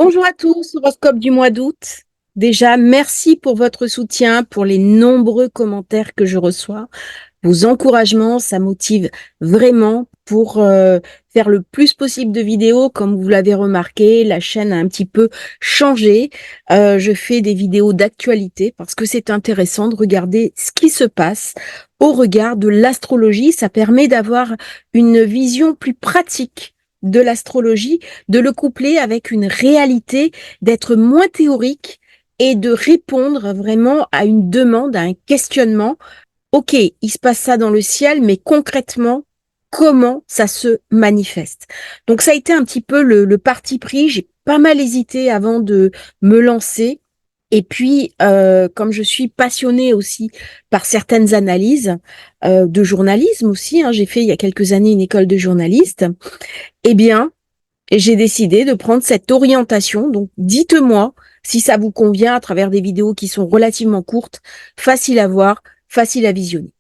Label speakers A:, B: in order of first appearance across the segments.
A: Bonjour à tous, horoscope du mois d'août. Déjà, merci pour votre soutien, pour les nombreux commentaires que je reçois. Vos encouragements, ça motive vraiment pour faire le plus possible de vidéos. Comme vous l'avez remarqué, la chaîne a un petit peu changé. Je fais des vidéos d'actualité parce que c'est intéressant de regarder ce qui se passe au regard de l'astrologie. Ça permet d'avoir une vision plus pratique de l'astrologie, de le coupler avec une réalité, d'être moins théorique et de répondre vraiment à une demande, à un questionnement. Ok, il se passe ça dans le ciel, mais concrètement, comment ça se manifeste? Donc ça a été un petit peu le parti pris. J'ai pas mal hésité avant de me lancer. Et puis, comme je suis passionnée aussi par certaines analyses de journalisme aussi, hein, j'ai fait il y a quelques années une école de journaliste, eh bien, j'ai décidé de prendre cette orientation. Donc, dites-moi si ça vous convient à travers des vidéos qui sont relativement courtes, faciles à voir, faciles à visionner.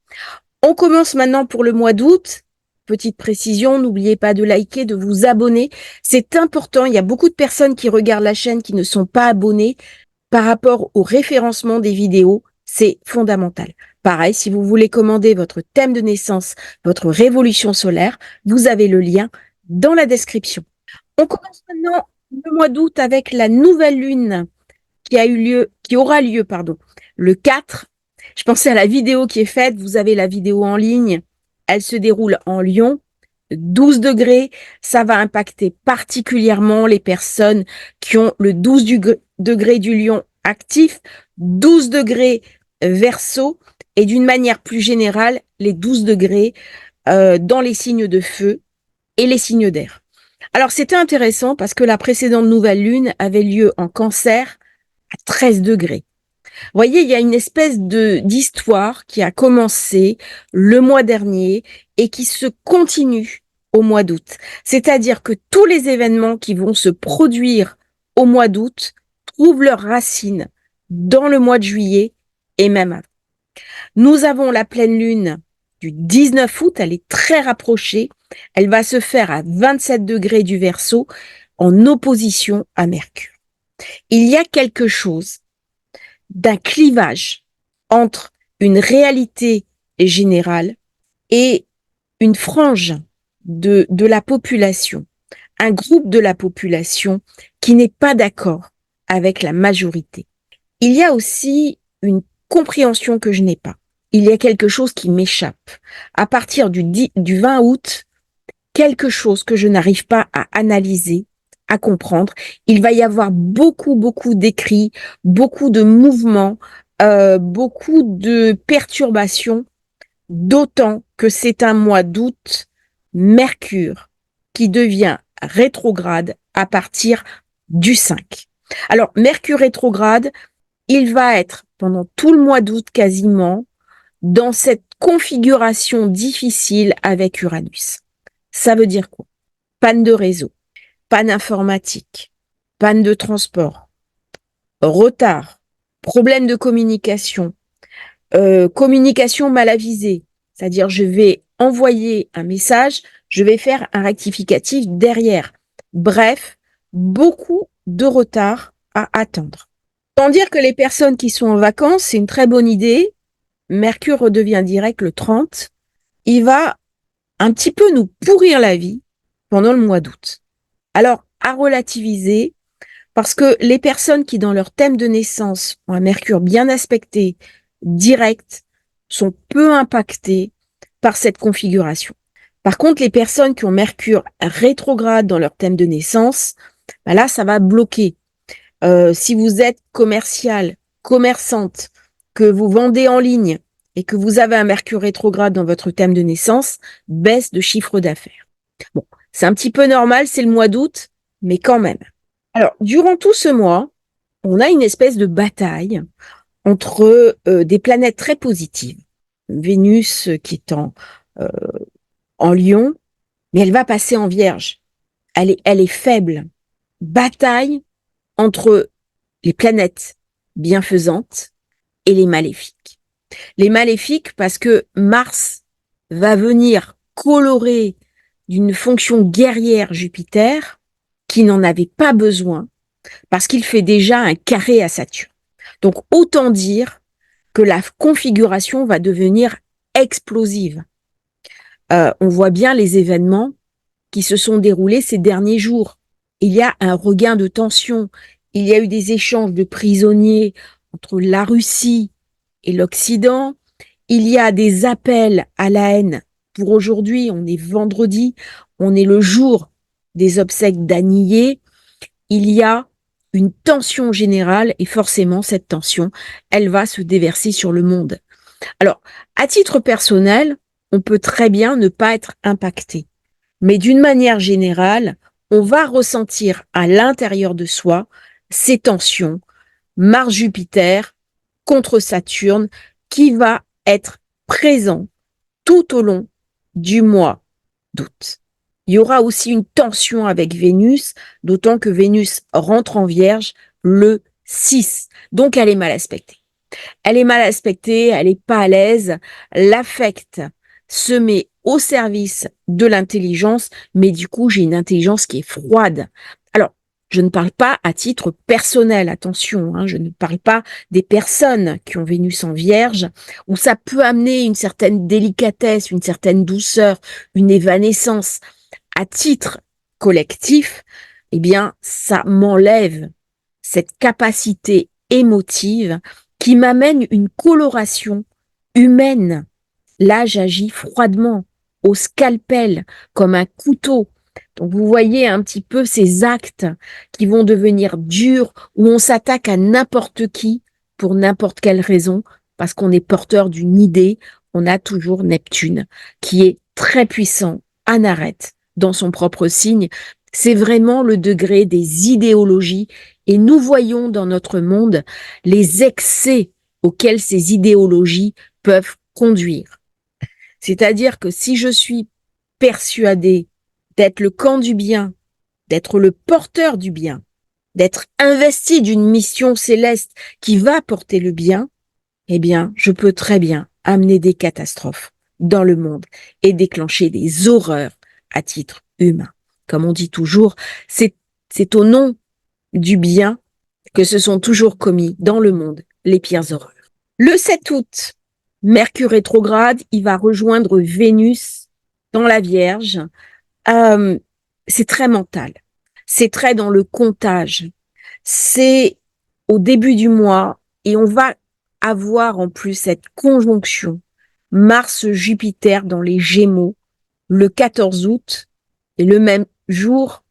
A: On commence maintenant pour le mois d'août. Petite précision, n'oubliez pas de liker, de vous abonner. C'est important. Il y a beaucoup de personnes qui regardent la chaîne qui ne sont pas abonnées par rapport au référencement des vidéos. C'est fondamental. Pareil, si vous voulez commander votre thème de naissance, votre révolution solaire, vous avez le lien dans la description. On commence maintenant le mois d'août avec la nouvelle lune qui aura lieu, le 4. Je pensais à la vidéo qui est faite. Vous avez la vidéo en ligne. Elle se déroule en Lion. 12 degrés. Ça va impacter particulièrement les personnes qui ont le 12 degré du Lion actif, 12 degrés Verseau et d'une manière plus générale, les 12 degrés dans les signes de feu et les signes d'air. Alors, c'était intéressant parce que la précédente nouvelle lune avait lieu en Cancer à 13 degrés. Vous voyez, il y a une espèce d'histoire qui a commencé le mois dernier et qui se continue au mois d'août. C'est-à-dire que tous les événements qui vont se produire au mois d'août trouvent leurs racines dans le mois de juillet et même avant. Nous avons la pleine lune du 19 août, elle est très rapprochée. Elle va se faire à 27 degrés du Verseau en opposition à Mercure. Il y a quelque chose d'un clivage entre une réalité générale et une frange de la population, un groupe de la population qui n'est pas d'accord avec la majorité. Il y a aussi une compréhension que je n'ai pas. Il y a quelque chose qui m'échappe. À partir du 20 août, quelque chose que je n'arrive pas à analyser, à comprendre. Il va y avoir beaucoup d'écrits, beaucoup de mouvements, beaucoup de perturbations, d'autant que c'est un mois d'août, Mercure, qui devient rétrograde à partir du 5. Alors, Mercure rétrograde, il va être pendant tout le mois d'août quasiment dans cette configuration difficile avec Uranus. Ça veut dire quoi? Panne de réseau, panne informatique, panne de transport, retard, problème de communication, communication mal avisée. C'est-à-dire, je vais envoyer un message, je vais faire un rectificatif derrière. Bref, beaucoup de retard à attendre. Sans dire que les personnes qui sont en vacances, c'est une très bonne idée. Mercure redevient direct le 30. Il va un petit peu nous pourrir la vie pendant le mois d'août. Alors, à relativiser, parce que les personnes qui, dans leur thème de naissance, ont un Mercure bien aspecté, direct, sont peu impactées par cette configuration. Par contre, les personnes qui ont Mercure rétrograde dans leur thème de naissance, ben là, ça va bloquer. Si vous êtes commercial, commerçante, que vous vendez en ligne et que vous avez un Mercure rétrograde dans votre thème de naissance, baisse de chiffre d'affaires. Bon, c'est un petit peu normal, c'est le mois d'août, mais quand même. Alors, durant tout ce mois, on a une espèce de bataille entre des planètes très positives. Vénus qui est euh, en Lion, mais elle va passer en Vierge. Elle est faible. Bataille entre les planètes bienfaisantes et les maléfiques. Les maléfiques parce que Mars va venir colorer d'une fonction guerrière Jupiter qui n'en avait pas besoin. parce qu'il fait déjà un carré à Saturne. Donc, autant dire que la configuration va devenir explosive. On voit bien les événements qui se sont déroulés ces derniers jours. Il y a un regain de tension. Il y a eu des échanges de prisonniers entre la Russie et l'Occident. Il y a des appels à la haine. Pour aujourd'hui, on est vendredi, on est le jour des obsèques d'Anillé. Il y a une tension générale et forcément, cette tension, elle va se déverser sur le monde. Alors, à titre personnel, on peut très bien ne pas être impacté. Mais d'une manière générale, on va ressentir à l'intérieur de soi ces tensions, Mars-Jupiter contre Saturne, qui va être présent tout au long du mois d'août. Il y aura aussi une tension avec Vénus, d'autant que Vénus rentre en Vierge le 6. Donc, elle est mal aspectée. Elle est mal aspectée, elle n'est pas à l'aise. L'affect se met au service de l'intelligence, mais du coup, j'ai une intelligence qui est froide. Alors, je ne parle pas à titre personnel, attention, je ne parle pas des personnes qui ont Vénus en Vierge, où ça peut amener une certaine délicatesse, une certaine douceur, une évanescence. À titre collectif, eh bien, ça m'enlève cette capacité émotive qui m'amène une coloration humaine. Là, j'agis froidement, au scalpel, comme un couteau. Donc, vous voyez un petit peu ces actes qui vont devenir durs, où on s'attaque à n'importe qui pour n'importe quelle raison, parce qu'on est porteur d'une idée. On a toujours Neptune, qui est très puissant, Anareth, dans son propre signe. C'est vraiment le degré des idéologies et nous voyons dans notre monde les excès auxquels ces idéologies peuvent conduire. C'est-à-dire que si je suis persuadée d'être le camp du bien, d'être le porteur du bien, d'être investi d'une mission céleste qui va porter le bien, eh bien, je peux très bien amener des catastrophes dans le monde et déclencher des horreurs à titre humain. Comme on dit toujours, c'est au nom du bien que se sont toujours commis dans le monde les pires horreurs. Le 7 août, Mercure rétrograde, il va rejoindre Vénus dans la Vierge. C'est très mental, c'est très dans le comptage, c'est au début du mois et on va avoir en plus cette conjonction Mars-Jupiter dans les Gémeaux le 14 août et le même jour,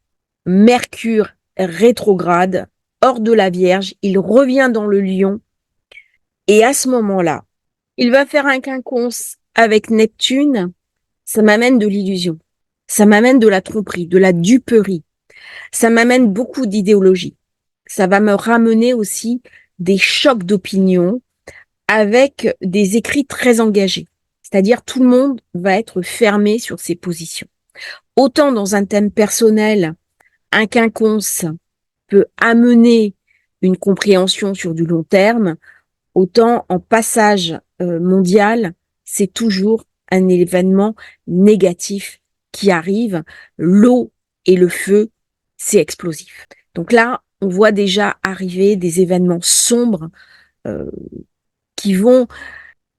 A: Mercure rétrograde hors de la Vierge, il revient dans le Lion et à ce moment-là, il va faire un quinconce avec Neptune, ça m'amène de l'illusion, ça m'amène de la tromperie, de la duperie, ça m'amène beaucoup d'idéologie, ça va me ramener aussi des chocs d'opinion avec des écrits très engagés, c'est-à-dire tout le monde va être fermé sur ses positions. Autant dans un thème personnel, un quinconce peut amener une compréhension sur du long terme, autant en passage mondial, c'est toujours un événement négatif qui arrive. L'eau et le feu, c'est explosif. Donc là, on voit déjà arriver des événements sombres qui vont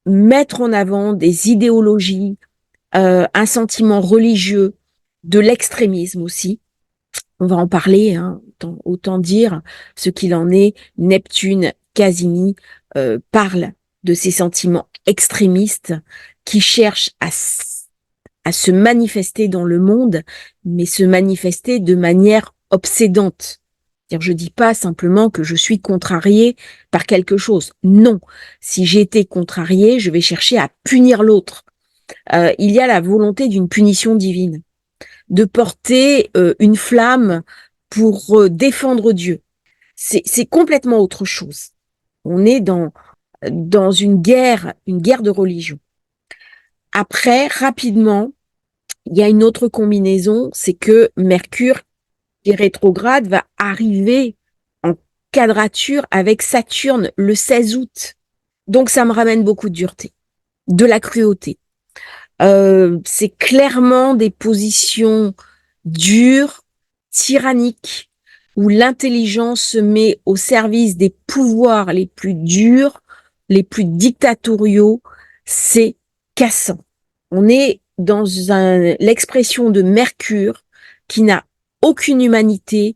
A: mettre en avant des idéologies, un sentiment religieux, de l'extrémisme aussi. On va en parler, autant dire ce qu'il en est. Neptune, Cassini parle de ces sentiments extrémistes qui cherchent à se manifester dans le monde, mais se manifester de manière obsédante. C'est-à-dire, je dis pas simplement que je suis contrariée par quelque chose. Non, si j'ai été contrariée, je vais chercher à punir l'autre. Il y a la volonté d'une punition divine, de porter une flamme pour défendre Dieu. C'est complètement autre chose. On est dans une guerre de religion. Après, rapidement, il y a une autre combinaison, c'est que Mercure, qui est rétrograde, va arriver en quadrature avec Saturne le 16 août. Donc, ça me ramène beaucoup de dureté, de la cruauté. C'est clairement des positions dures, tyranniques, où l'intelligence se met au service des pouvoirs les plus durs, les plus dictatoriaux, c'est cassant. On est dans l'expression de Mercure qui n'a aucune humanité,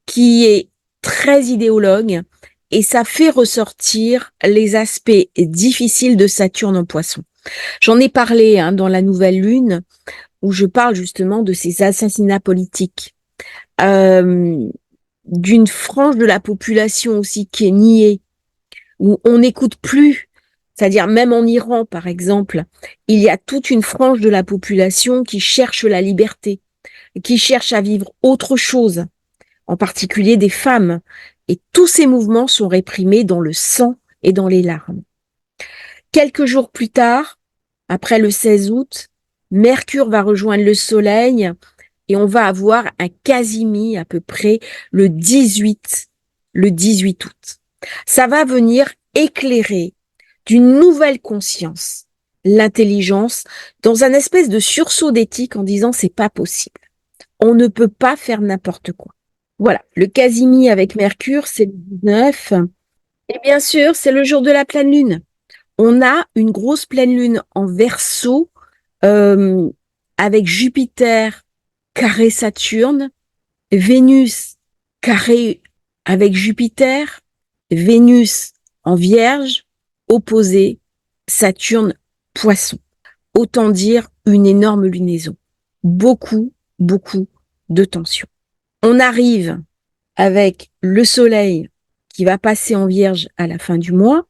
A: qui est très idéologue, et ça fait ressortir les aspects difficiles de Saturne en Poisson. J'en ai parlé dans la nouvelle lune, où je parle justement de ces assassinats politiques, d'une frange de la population aussi qui est niée, où on n'écoute plus, c'est-à-dire même en Iran par exemple, il y a toute une frange de la population qui cherche la liberté, qui cherche à vivre autre chose, en particulier des femmes. Et tous ces mouvements sont réprimés dans le sang et dans les larmes. Quelques jours plus tard, après le 16 août, Mercure va rejoindre le Soleil et on va avoir un quasimi à peu près le 18 août. Ça va venir éclairer d'une nouvelle conscience l'intelligence dans un espèce de sursaut d'éthique en disant c'est pas possible. On ne peut pas faire n'importe quoi. Voilà, le quasimi avec Mercure, c'est le 19. Et bien sûr, c'est le jour de la pleine lune. On a une grosse pleine lune en Verseau euh, avec Jupiter carré Saturne, Vénus carré avec Jupiter, Vénus en Vierge, opposé Saturne Poisson. Autant dire une énorme lunaison. Beaucoup, beaucoup de tension. On arrive avec le Soleil qui va passer en Vierge à la fin du mois.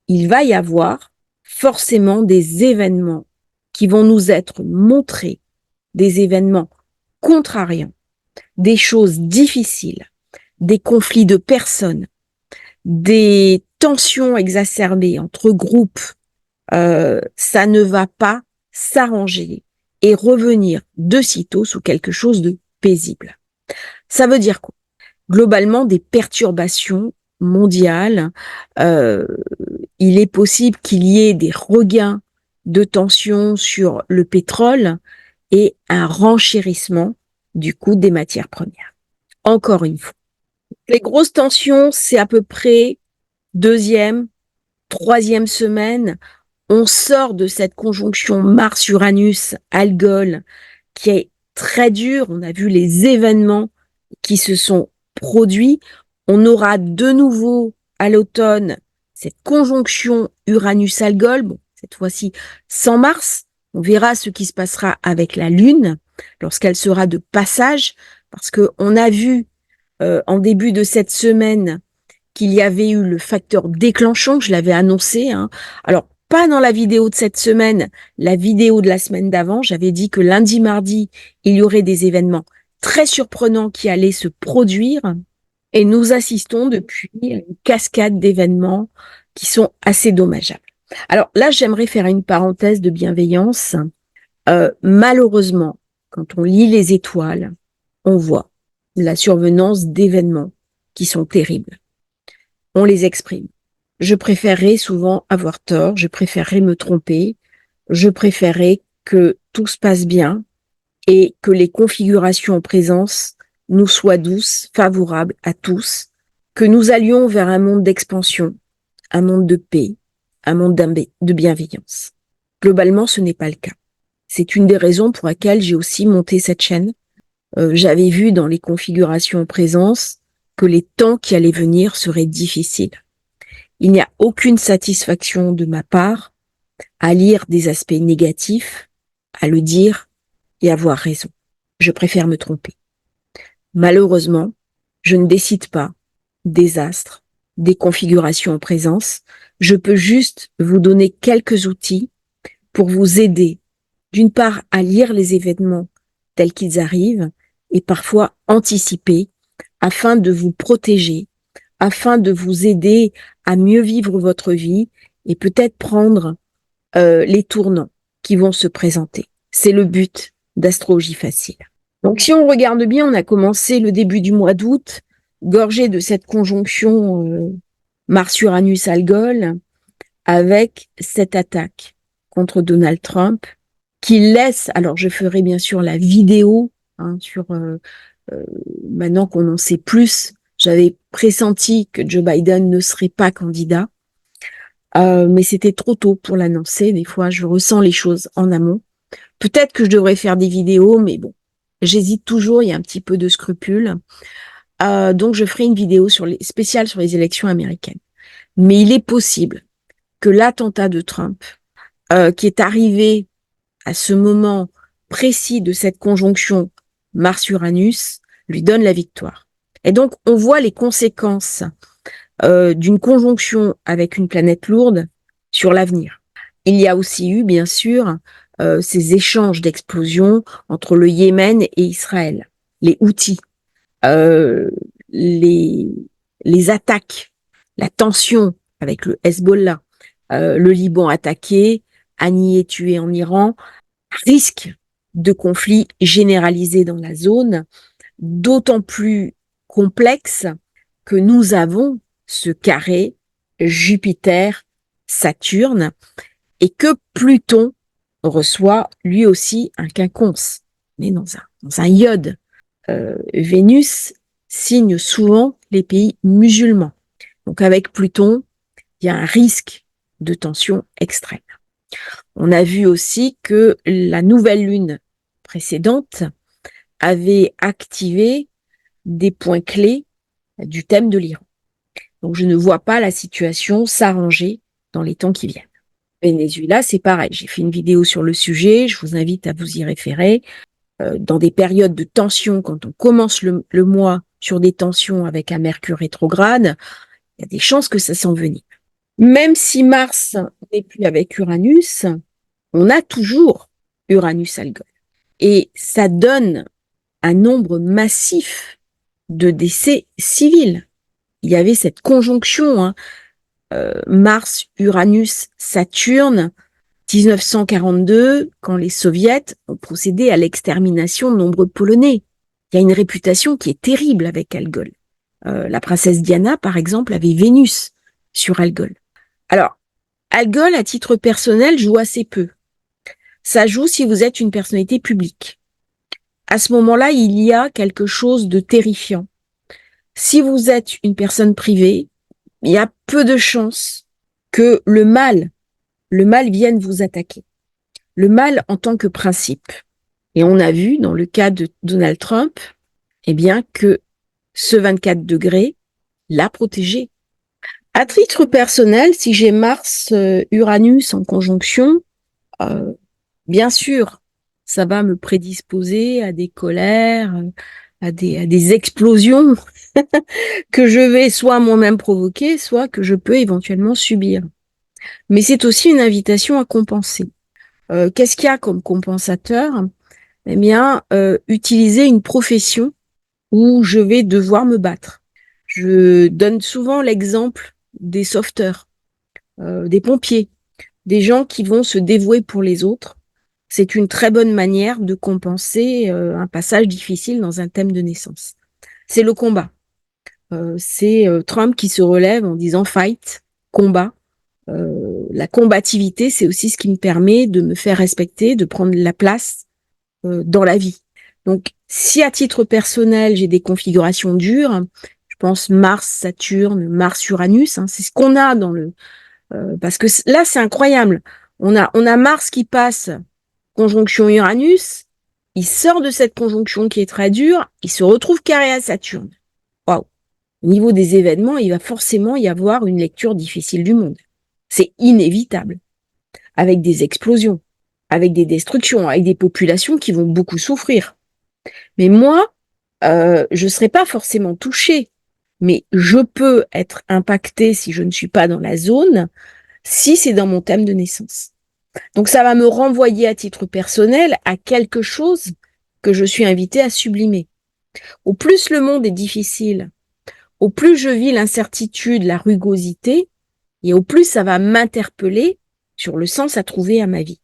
A: Il va y avoir forcément des événements qui vont nous être montrés, des événements contrariants, des choses difficiles, des conflits de personnes, des tensions exacerbées entre groupes. Ça ne va pas s'arranger et revenir de sitôt sous quelque chose de paisible. Ça veut dire quoi? Globalement, des perturbations mondiales. Il est possible qu'il y ait des regains de tension sur le pétrole et un renchérissement du coût des matières premières. Encore une fois. Les grosses tensions, c'est à peu près deuxième, troisième semaine. On sort de cette conjonction Mars-Uranus-Algol qui est très dure. On a vu les événements qui se sont produits. On aura de nouveau à l'automne cette conjonction Uranus-Algol, bon, cette fois-ci sans Mars. On verra ce qui se passera avec la Lune lorsqu'elle sera de passage, parce qu'on a vu en début de cette semaine qu'il y avait eu le facteur déclenchant, je l'avais annoncé. Alors, pas dans la vidéo de cette semaine, la vidéo de la semaine d'avant, j'avais dit que lundi, mardi, il y aurait des événements très surprenants qui allaient se produire. Et nous assistons depuis à une cascade d'événements qui sont assez dommageables. Alors là, j'aimerais faire une parenthèse de bienveillance. Malheureusement, quand on lit les étoiles, on voit la survenance d'événements qui sont terribles. On les exprime. Je préférerais souvent avoir tort, je préférerais me tromper, je préférerais que tout se passe bien et que les configurations en présence nous soient douces, favorables à tous, que nous allions vers un monde d'expansion, un monde de paix, un monde de bienveillance. Globalement, ce n'est pas le cas. C'est une des raisons pour lesquelles j'ai aussi monté cette chaîne. J'avais vu dans les configurations en présence que les temps qui allaient venir seraient difficiles. Il n'y a aucune satisfaction de ma part à lire des aspects négatifs, à le dire et avoir raison. Je préfère me tromper. Malheureusement, je ne décide pas des astres, des configurations en présence. Je peux juste vous donner quelques outils pour vous aider, d'une part, à lire les événements tels qu'ils arrivent et parfois anticiper afin de vous protéger, afin de vous aider à mieux vivre votre vie et peut-être prendre les tournants qui vont se présenter. C'est le but d'Astrologie Facile. Donc si on regarde bien, on a commencé le début du mois d'août, gorgé de cette conjonction Mars-Uranus-Algol, avec cette attaque contre Donald Trump, qui laisse, alors je ferai bien sûr la vidéo sur Maintenant qu'on en sait plus, j'avais pressenti que Joe Biden ne serait pas candidat, mais c'était trop tôt pour l'annoncer. Des fois, je ressens les choses en amont. Peut-être que je devrais faire des vidéos, mais bon, j'hésite toujours, il y a un petit peu de scrupule. Donc, je ferai une vidéo spéciale sur les élections américaines. Mais il est possible que l'attentat de Trump, qui est arrivé à ce moment précis de cette conjonction Mars-Uranus, lui donne la victoire. Et donc, on voit les conséquences d'une conjonction avec une planète lourde sur l'avenir. Il y a aussi eu, bien sûr, ces échanges d'explosions entre le Yémen et Israël, les Houthis, euh, les, les attaques, la tension avec le Hezbollah, le Liban attaqué, Haniyeh tué en Iran, risque de conflit généralisé dans la zone, d'autant plus complexe que nous avons ce carré Jupiter-Saturne et que Pluton reçoit lui aussi un quinconce, mais dans un iode. Vénus signe souvent les pays musulmans. Donc avec Pluton, il y a un risque de tension extrême. On a vu aussi que la nouvelle lune précédente avait activé des points clés du thème de l'Iran. Donc je ne vois pas la situation s'arranger dans les temps qui viennent. Venezuela, c'est pareil. J'ai fait une vidéo sur le sujet. Je vous invite à vous y référer. Dans des périodes de tension, quand on commence le mois sur des tensions avec un Mercure rétrograde, il y a des chances que ça s'envenime. Même si Mars n'est plus avec Uranus, on a toujours Uranus-Algol. Et ça donne un nombre massif de décès civils. Il y avait cette conjonction, hein, Mars, Uranus, Saturne, 1942, quand les Soviets ont procédé à l'extermination de nombreux Polonais. Il y a une réputation qui est terrible avec Algol. La princesse Diana, par exemple, avait Vénus sur Algol. Alors, Algol, à titre personnel, joue assez peu. Ça joue si vous êtes une personnalité publique. À ce moment-là, il y a quelque chose de terrifiant. Si vous êtes une personne privée, il y a peu de chances que le mal vienne vous attaquer. Le mal en tant que principe. Et on a vu dans le cas de Donald Trump, eh bien, que ce 24 degrés l'a protégé. À titre personnel, si j'ai Mars, Uranus en conjonction, bien sûr, ça va me prédisposer à des colères, à des explosions que je vais soit moi-même provoquer, soit que je peux éventuellement subir. Mais c'est aussi une invitation à compenser. Qu'est-ce qu'il y a comme compensateur? Eh bien, utiliser une profession où je vais devoir me battre. Je donne souvent l'exemple des sauveteurs, des pompiers, des gens qui vont se dévouer pour les autres. C'est une très bonne manière de compenser un passage difficile dans un thème de naissance. C'est le combat. C'est Trump qui se relève en disant fight, combat. La combativité, c'est aussi ce qui me permet de me faire respecter, de prendre la place dans la vie. Donc, si à titre personnel, j'ai des configurations dures, je pense Mars, Saturne, Mars, Uranus, hein, c'est ce qu'on a dans le... parce que là, c'est incroyable. On a Mars qui passe conjonction Uranus, il sort de cette conjonction qui est très dure, il se retrouve carré à Saturne. Waouh! Au niveau des événements, il va forcément y avoir une lecture difficile du monde. C'est inévitable. Avec des explosions, avec des destructions, avec des populations qui vont beaucoup souffrir. Mais moi, je ne serai pas forcément touchée, mais je peux être impactée si je ne suis pas dans la zone, si c'est dans mon thème de naissance. Donc ça va me renvoyer à titre personnel à quelque chose que je suis invitée à sublimer. Au plus le monde est difficile, au plus je vis l'incertitude, la rugosité, et au plus ça va m'interpeller sur le sens à trouver à ma vie.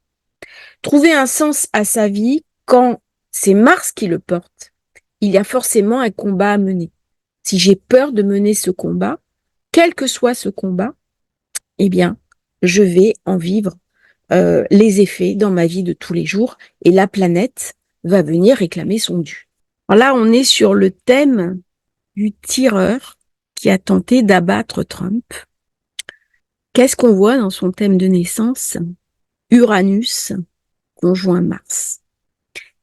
A: Trouver un sens à sa vie quand c'est Mars qui le porte, il y a forcément un combat à mener. Si j'ai peur de mener ce combat, quel que soit ce combat, eh bien, je vais en vivre les effets dans ma vie de tous les jours et la planète va venir réclamer son dû. Alors là, on est sur le thème du tireur qui a tenté d'abattre Trump. Qu'est-ce qu'on voit dans son thème de naissance? Uranus conjoint Mars.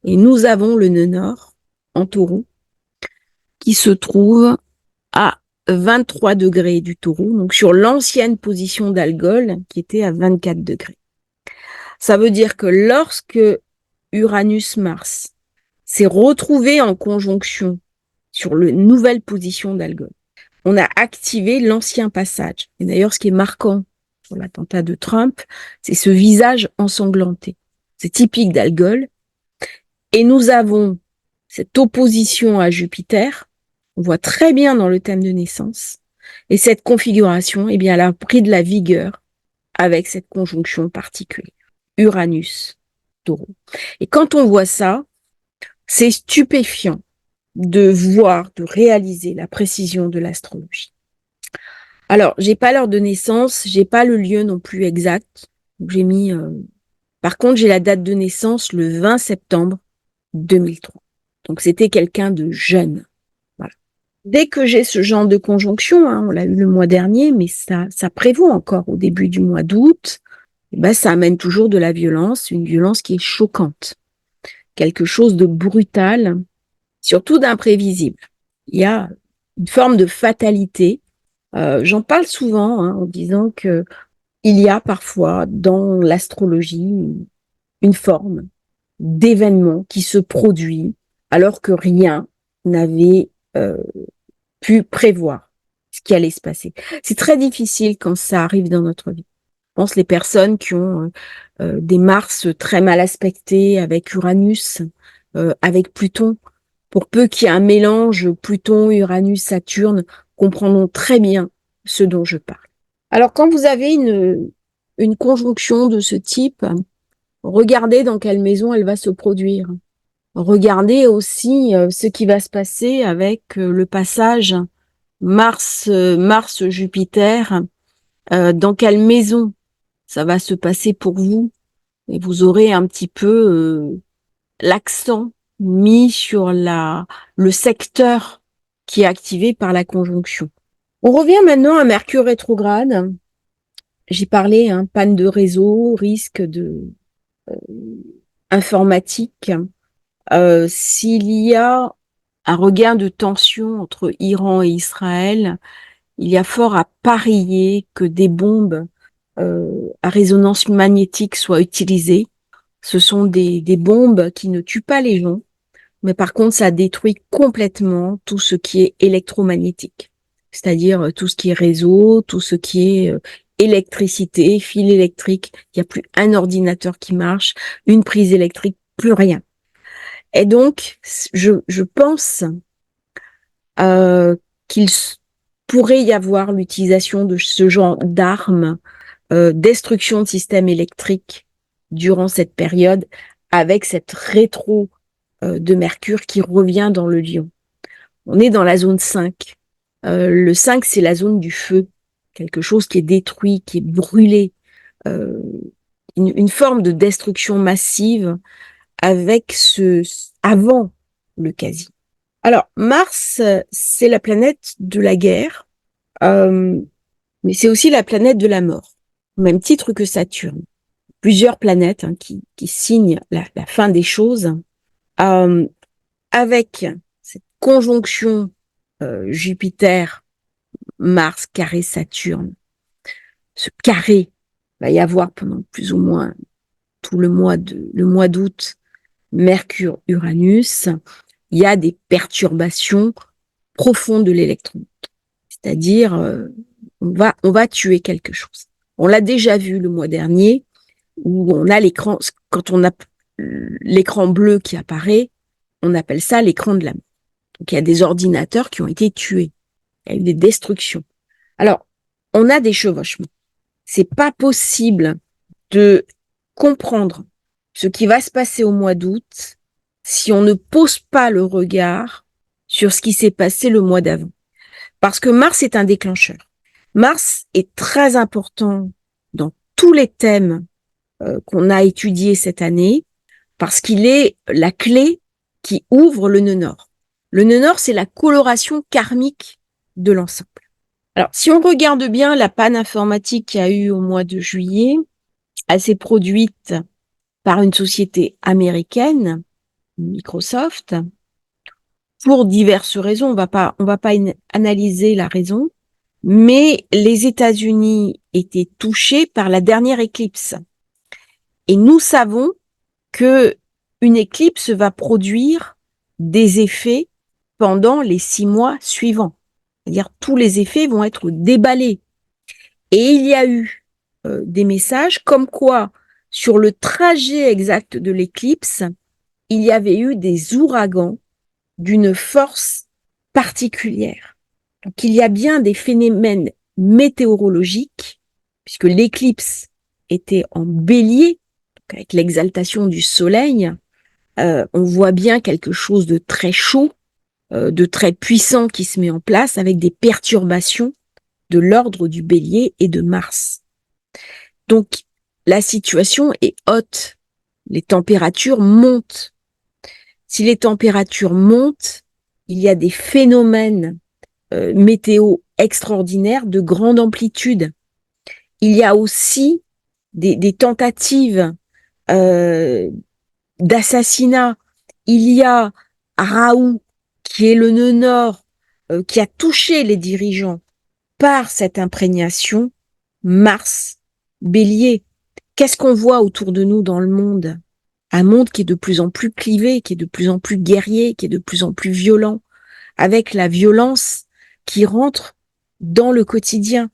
A: Et nous avons le nœud nord en Taureau qui se trouve à 23 degrés du Taureau, donc sur l'ancienne position d'Algol qui était à 24 degrés. Ça veut dire que lorsque Uranus-Mars s'est retrouvé en conjonction sur la nouvelle position d'Algol, on a activé l'ancien passage. Et d'ailleurs, ce qui est marquant pour l'attentat de Trump, c'est ce visage ensanglanté. C'est typique d'Algol. Et nous avons cette opposition à Jupiter, on voit très bien dans le thème de naissance. Et cette configuration, eh bien, elle a pris de la vigueur avec cette conjonction particulière. Uranus, Taureau. Et quand on voit ça, c'est stupéfiant de voir, de réaliser la précision de l'astrologie. Alors, j'ai pas l'heure de naissance, j'ai pas le lieu non plus exact. J'ai mis. Par contre, j'ai la date de naissance le 20 septembre 2003. Donc, c'était quelqu'un de jeune. Voilà. Dès que j'ai ce genre de conjonction, on l'a eu le mois dernier, mais ça prévaut encore au début du mois d'août. Et ben, ça amène toujours de la violence, une violence qui est choquante, quelque chose de brutal, surtout d'imprévisible. Il y a une forme de fatalité. J'en parle souvent en disant que il y a parfois dans l'astrologie une forme d'événement qui se produit alors que rien n'avait pu prévoir ce qui allait se passer. C'est très difficile quand ça arrive dans notre vie. Je pense les personnes qui ont des Mars très mal aspectés avec Uranus, avec Pluton, pour peu qu'il y ait un mélange Pluton, Uranus, Saturne, comprendront très bien ce dont je parle. Alors, quand vous avez une conjonction de ce type, regardez dans quelle maison elle va se produire. Regardez aussi ce qui va se passer avec le passage Mars-Jupiter. Dans quelle maison ça va se passer pour vous. Et vous aurez un petit peu l'accent mis sur le secteur qui est activé par la conjonction. On revient maintenant à Mercure rétrograde. J'ai parlé, panne de réseau, risque de informatique. S'il y a un regain de tension entre Iran et Israël, il y a fort à parier que des bombes à résonance magnétique soient utilisées. Ce sont des bombes qui ne tuent pas les gens, mais par contre, ça détruit complètement tout ce qui est électromagnétique, c'est-à-dire tout ce qui est réseau, tout ce qui est électricité, fil électrique. Il n'y a plus un ordinateur qui marche, une prise électrique, plus rien. Et donc, je pense qu'il pourrait y avoir l'utilisation de ce genre d'armes, destruction de systèmes électriques durant cette période, avec cette rétro de Mercure qui revient dans le Lion. On est dans la zone 5. Le 5, c'est la zone du feu, quelque chose qui est détruit, qui est brûlé, une forme de destruction massive avec avant le quasi. Alors, Mars, c'est la planète de la guerre, mais c'est aussi la planète de la mort, au même titre que Saturne. Plusieurs planètes qui signent la fin des choses, avec cette conjonction Jupiter, Mars, carré Saturne. Ce carré va y avoir pendant plus ou moins tout le mois d'août, Mercure, Uranus. Il y a des perturbations profondes de l'électron. C'est-à-dire, on va tuer quelque chose. On l'a déjà vu le mois dernier, où on a l'écran, quand on a l'écran bleu qui apparaît, on appelle ça l'écran de la mort. Donc, il y a des ordinateurs qui ont été tués. Il y a eu des destructions. Alors, on a des chevauchements. C'est pas possible de comprendre ce qui va se passer au mois d'août si on ne pose pas le regard sur ce qui s'est passé le mois d'avant. Parce que Mars est un déclencheur. Mars est très important dans tous les thèmes qu'on a étudiés cette année parce qu'il est la clé qui ouvre le nœud nord. Le nœud nord, c'est la coloration karmique de l'ensemble. Alors, si on regarde bien la panne informatique qu'il y a eu au mois de juillet, elle s'est produite par une société américaine, Microsoft, pour diverses raisons. On va pas analyser la raison, mais les États-Unis étaient touchés par la dernière éclipse. Et nous savons que une éclipse va produire des effets pendant les 6 mois suivants. C'est-à-dire tous les effets vont être déballés. Et il y a eu des messages comme quoi, sur le trajet exact de l'éclipse, il y avait eu des ouragans d'une force particulière. Donc il y a bien des phénomènes météorologiques, puisque l'éclipse était en bélier, donc avec l'exaltation du soleil, on voit bien quelque chose de très chaud, de très puissant qui se met en place avec des perturbations de l'ordre du bélier et de Mars. Donc la situation est haute, les températures montent. Si les températures montent, il y a des phénomènes météo extraordinaires de grande amplitude. Il y a aussi des tentatives d'assassinat. Il y a Raoult, qui est le nœud nord, qui a touché les dirigeants par cette imprégnation. Mars, Bélier. Qu'est-ce qu'on voit autour de nous dans le monde? Un monde qui est de plus en plus clivé, qui est de plus en plus guerrier, qui est de plus en plus violent, avec la violence qui rentre dans le quotidien.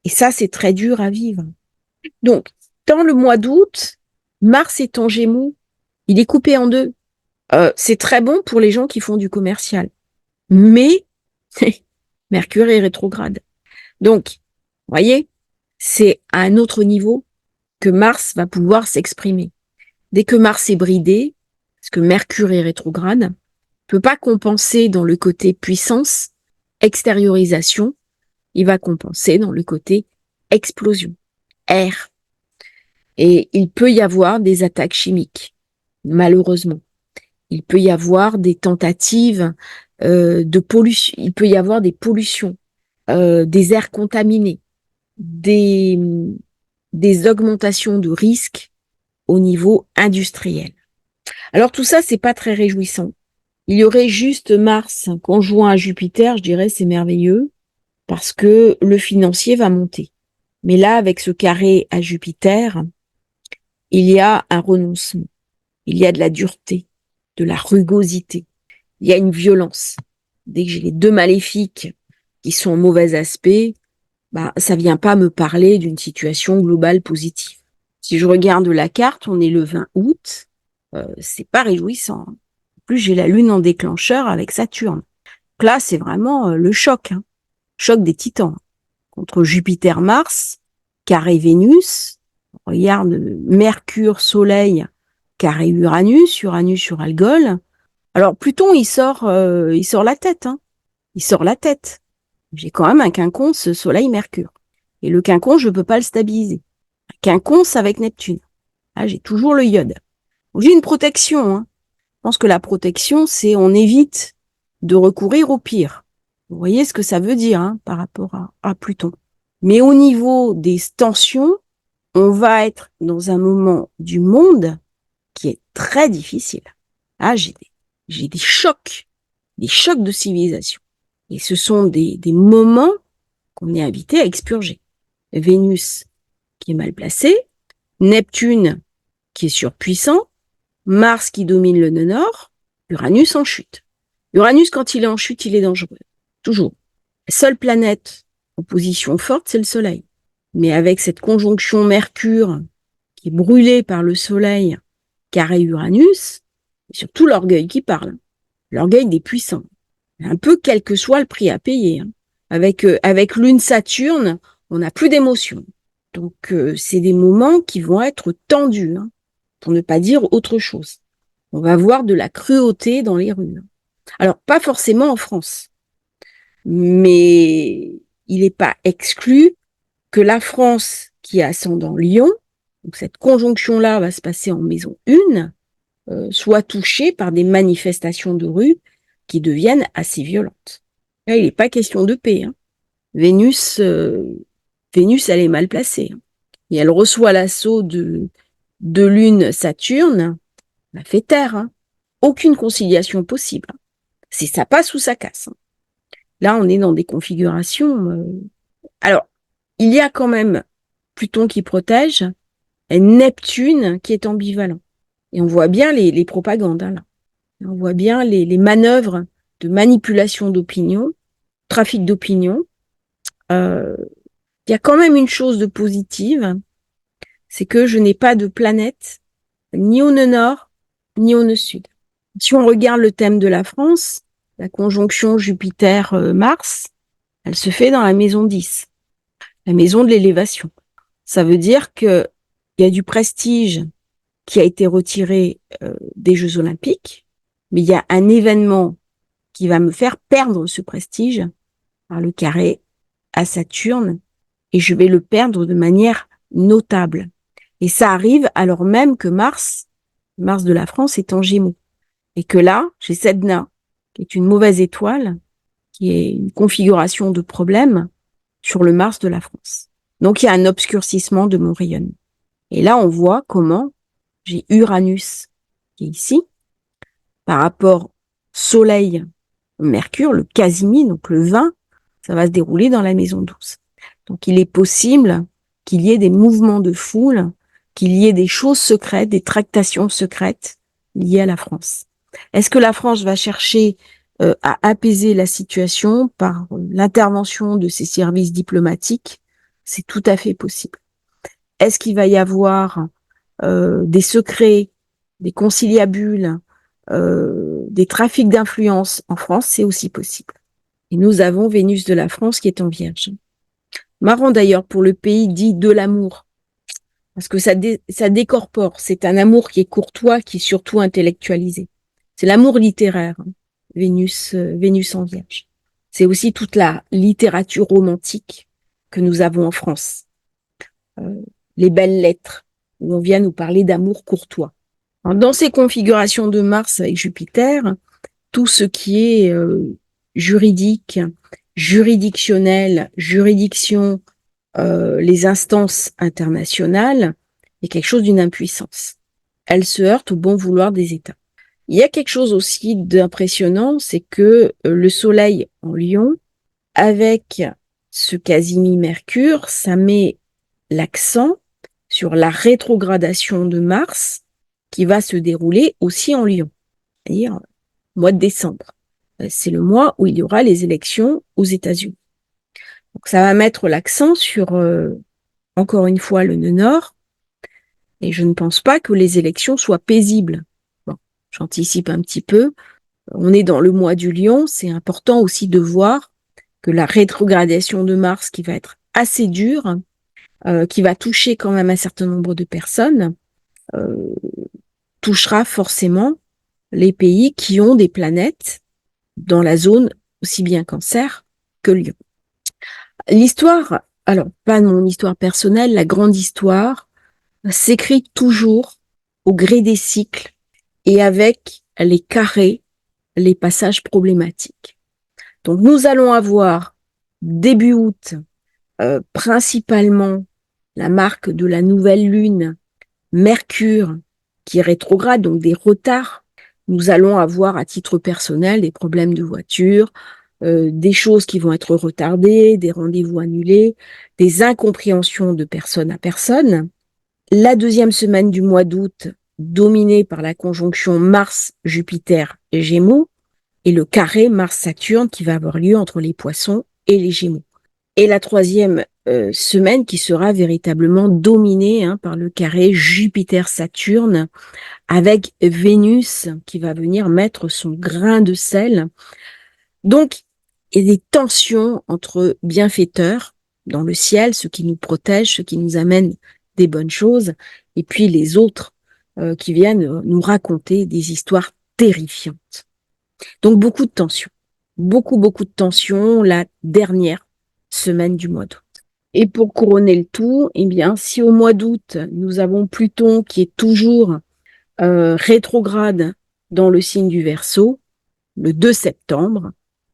A: Et ça, c'est très dur à vivre. Donc, dans le mois d'août, Mars est en Gémeaux, il est coupé en deux. C'est très bon pour les gens qui font du commercial. Mais Mercure est rétrograde. Donc, vous voyez, c'est à un autre niveau que Mars va pouvoir s'exprimer. Dès que Mars est bridé, parce que Mercure est rétrograde, ne peut pas compenser dans le côté puissance, extériorisation, il va compenser dans le côté explosion, air. Et il peut y avoir des attaques chimiques, malheureusement. Il peut y avoir des tentatives de pollution, il peut y avoir des pollutions, des airs contaminés, des augmentations de risques au niveau industriel. Alors tout ça, c'est pas très réjouissant. Il y aurait juste Mars conjoint à Jupiter, je dirais, c'est merveilleux, parce que le financier va monter. Mais là, avec ce carré à Jupiter, il y a un renoncement, il y a de la dureté, de la rugosité, il y a une violence. Dès que j'ai les deux maléfiques qui sont en mauvais aspect, ça vient pas me parler d'une situation globale positive. Si je regarde la carte, on est le 20 août, c'est pas réjouissant. En plus, j'ai la Lune en déclencheur avec Saturne. Donc là, c'est vraiment le choc, choc des titans. Contre Jupiter-Mars, carré Vénus, regarde Mercure, Soleil, carré Uranus, Uranus sur Algol. Alors Pluton, il sort la tête, il sort la tête. J'ai quand même un quinconce Soleil-Mercure. Et le quinconce, je peux pas le stabiliser. Un quinconce avec Neptune. Là, j'ai toujours le iode. Donc, j'ai une protection. Je pense que la protection, c'est on évite de recourir au pire. Vous voyez ce que ça veut dire par rapport à Pluton. Mais au niveau des tensions, on va être dans un moment du monde qui est très difficile. Là, j'ai des chocs de civilisation. Et ce sont des moments qu'on est invité à expurger. Vénus qui est mal placé, Neptune qui est surpuissant, Mars qui domine le nœud nord, Uranus en chute. Uranus, quand il est en chute, il est dangereux. Toujours. La seule planète en position forte, c'est le Soleil. Mais avec cette conjonction Mercure qui est brûlée par le Soleil, carré Uranus, c'est surtout l'orgueil qui parle. L'orgueil des puissants. Un peu quel que soit le prix à payer. Avec Lune Saturne, on n'a plus d'émotion. Donc, c'est des moments qui vont être tendus, pour ne pas dire autre chose. On va voir de la cruauté dans les rues. Alors, pas forcément en France, mais il n'est pas exclu que la France, qui est ascendant Lion, donc cette conjonction-là va se passer en maison 1, soit touchée par des manifestations de rue qui deviennent assez violentes. Là, il n'est pas question de paix. Hein. Vénus, elle est mal placée. Hein. Et elle reçoit l'assaut de Lune Saturne, elle fait taire. Hein. Aucune conciliation possible. Hein. C'est ça passe ou ça casse. Hein. Là, on est dans des configurations. Alors, il y a quand même Pluton qui protège et Neptune qui est ambivalent. Et on voit bien les propagandes. Hein, là. On voit bien les manœuvres de manipulation d'opinion, trafic d'opinion. Il y a quand même une chose de positive, c'est que je n'ai pas de planète ni au nœud nord, ni au nœud sud. Si on regarde le thème de la France, la conjonction Jupiter-Mars, elle se fait dans la maison 10, la maison de l'élévation. Ça veut dire qu'il y a du prestige qui a été retiré des Jeux Olympiques, mais il y a un événement qui va me faire perdre ce prestige par le carré à Saturne, et je vais le perdre de manière notable. Et ça arrive alors même que Mars de la France, est en Gémeaux. Et que là, j'ai Sedna, qui est une mauvaise étoile, qui est une configuration de problème sur le Mars de la France. Donc, il y a un obscurcissement de mon rayonnement. Et là, on voit comment j'ai Uranus, qui est ici, par rapport Soleil, Mercure, le Casimir, donc le 20, ça va se dérouler dans la maison 12. Donc, il est possible qu'il y ait des mouvements de foule, qu'il y ait des choses secrètes, des tractations secrètes liées à la France. Est-ce que la France va chercher à apaiser la situation par l'intervention de ses services diplomatiques? C'est tout à fait possible. Est-ce qu'il va y avoir des secrets, des conciliabules, des trafics d'influence en France? C'est aussi possible. Et nous avons Vénus de la France qui est en Vierge. Marrant d'ailleurs pour le pays dit de l'amour, parce que ça décorpore. C'est un amour qui est courtois, qui est surtout intellectualisé. C'est l'amour littéraire, hein. Vénus en Vierge. C'est aussi toute la littérature romantique que nous avons en France. Les belles lettres, où on vient nous parler d'amour courtois. Alors, dans ces configurations de Mars avec Jupiter, tout ce qui est juridique, juridictionnel, juridiction, les instances internationales, est quelque chose d'une impuissance. Elle se heurte au bon vouloir des États. Il y a quelque chose aussi d'impressionnant, c'est que le Soleil en Lion, avec ce Casimir-Mercure, ça met l'accent sur la rétrogradation de Mars qui va se dérouler aussi en Lion, c'est-à-dire mois de décembre. C'est le mois où il y aura les élections aux États-Unis. Donc ça va mettre l'accent sur, encore une fois, le nœud nord, et je ne pense pas que les élections soient paisibles. Bon, j'anticipe un petit peu. On est dans le mois du Lion, c'est important aussi de voir que la rétrogradation de Mars, qui va être assez dure, qui va toucher quand même un certain nombre de personnes, touchera forcément les pays qui ont des planètes dans la zone aussi bien Cancer que Lion. L'histoire, alors pas mon histoire personnelle, la grande histoire s'écrit toujours au gré des cycles et avec les carrés, les passages problématiques. Donc nous allons avoir début août principalement la marque de la nouvelle lune, Mercure, qui est rétrograde, donc des retards. Nous allons avoir à titre personnel des problèmes de voiture, des choses qui vont être retardées, des rendez-vous annulés, des incompréhensions de personne à personne. La deuxième semaine du mois d'août, dominée par la conjonction Mars-Jupiter et Gémeaux, et le carré Mars-Saturne qui va avoir lieu entre les Poissons et les Gémeaux. Et la troisième semaine qui sera véritablement dominée par le carré Jupiter-Saturne, avec Vénus qui va venir mettre son grain de sel. Donc, il y a des tensions entre bienfaiteurs dans le ciel, ceux qui nous protègent, ceux qui nous amènent des bonnes choses, et puis les autres qui viennent nous raconter des histoires terrifiantes. Donc, beaucoup de tensions. Beaucoup de tensions la dernière semaine du mois d'août. Et pour couronner le tout, eh bien, si au mois d'août, nous avons Pluton qui est toujours rétrograde dans le signe du Verseau, le 2 septembre,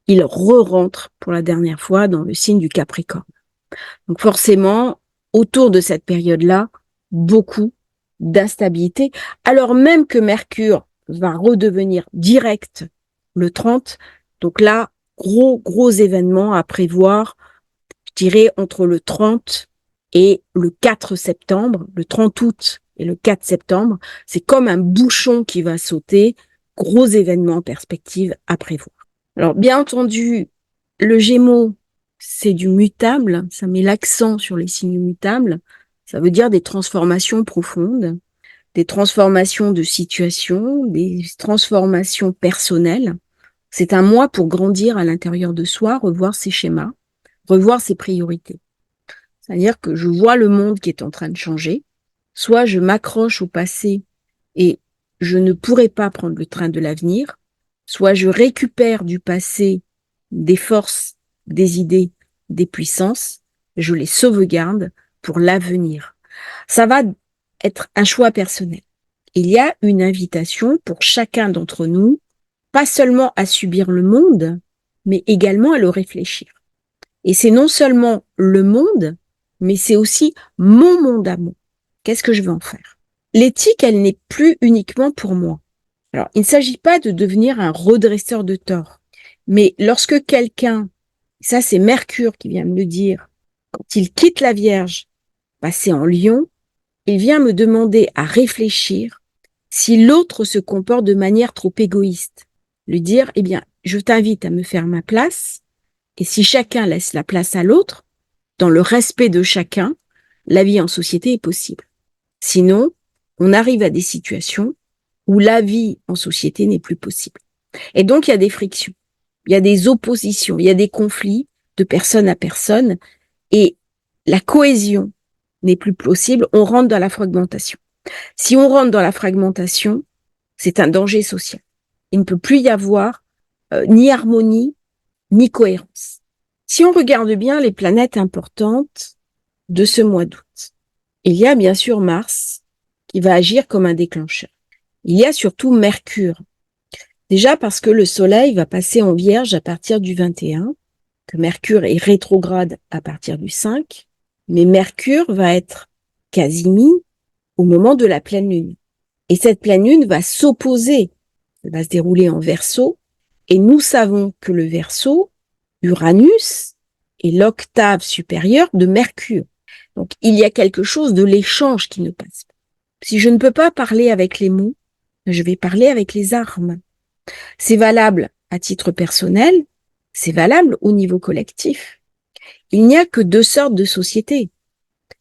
A: il re-rentre pour la dernière fois dans le signe du Capricorne. Donc forcément, autour de cette période-là, beaucoup d'instabilité, alors même que Mercure va redevenir direct le 30. Donc là, gros événement à prévoir, je dirais entre le 30 et le 4 septembre, le 30 août et le 4 septembre. C'est comme un bouchon qui va sauter, gros événement en perspective à prévoir. Alors bien entendu, le Gémeaux, c'est du mutable, ça met l'accent sur les signes mutables, ça veut dire des transformations profondes, des transformations de situation, des transformations personnelles. C'est un mois pour grandir à l'intérieur de soi, revoir ses schémas, revoir ses priorités. C'est-à-dire que je vois le monde qui est en train de changer, soit je m'accroche au passé et je ne pourrai pas prendre le train de l'avenir, soit je récupère du passé des forces, des idées, des puissances, je les sauvegarde pour l'avenir. Ça va être un choix personnel. Il y a une invitation pour chacun d'entre nous, pas seulement à subir le monde, mais également à le réfléchir. Et c'est non seulement le monde, mais c'est aussi mon monde à moi. Qu'est-ce que je veux en faire? L'éthique, elle n'est plus uniquement pour moi. Alors, il ne s'agit pas de devenir un redresseur de tort, mais lorsque quelqu'un, ça c'est Mercure qui vient me le dire, quand il quitte la Vierge, passer en Lion, il vient me demander à réfléchir si l'autre se comporte de manière trop égoïste. Lui dire, eh bien, je t'invite à me faire ma place, et si chacun laisse la place à l'autre, dans le respect de chacun, la vie en société est possible. Sinon, on arrive à des situations où la vie en société n'est plus possible. Et donc, il y a des frictions, il y a des oppositions, il y a des conflits de personne à personne, et la cohésion n'est plus possible, on rentre dans la fragmentation. Si on rentre dans la fragmentation, c'est un danger social. Il ne peut plus y avoir ni harmonie, ni cohérence. Si on regarde bien les planètes importantes de ce mois d'août, il y a bien sûr Mars qui va agir comme un déclencheur. Il y a surtout Mercure. Déjà parce que le Soleil va passer en Vierge à partir du 21, que Mercure est rétrograde à partir du 5, mais Mercure va être quasi mis au moment de la pleine lune. Et cette pleine lune va s'opposer, elle va se dérouler en Verseau, et nous savons que le Verseau, Uranus, est l'octave supérieure de Mercure. Donc il y a quelque chose de l'échange qui ne passe pas. Si je ne peux pas parler avec les mots, je vais parler avec les armes. C'est valable à titre personnel, c'est valable au niveau collectif. Il n'y a que deux sortes de sociétés.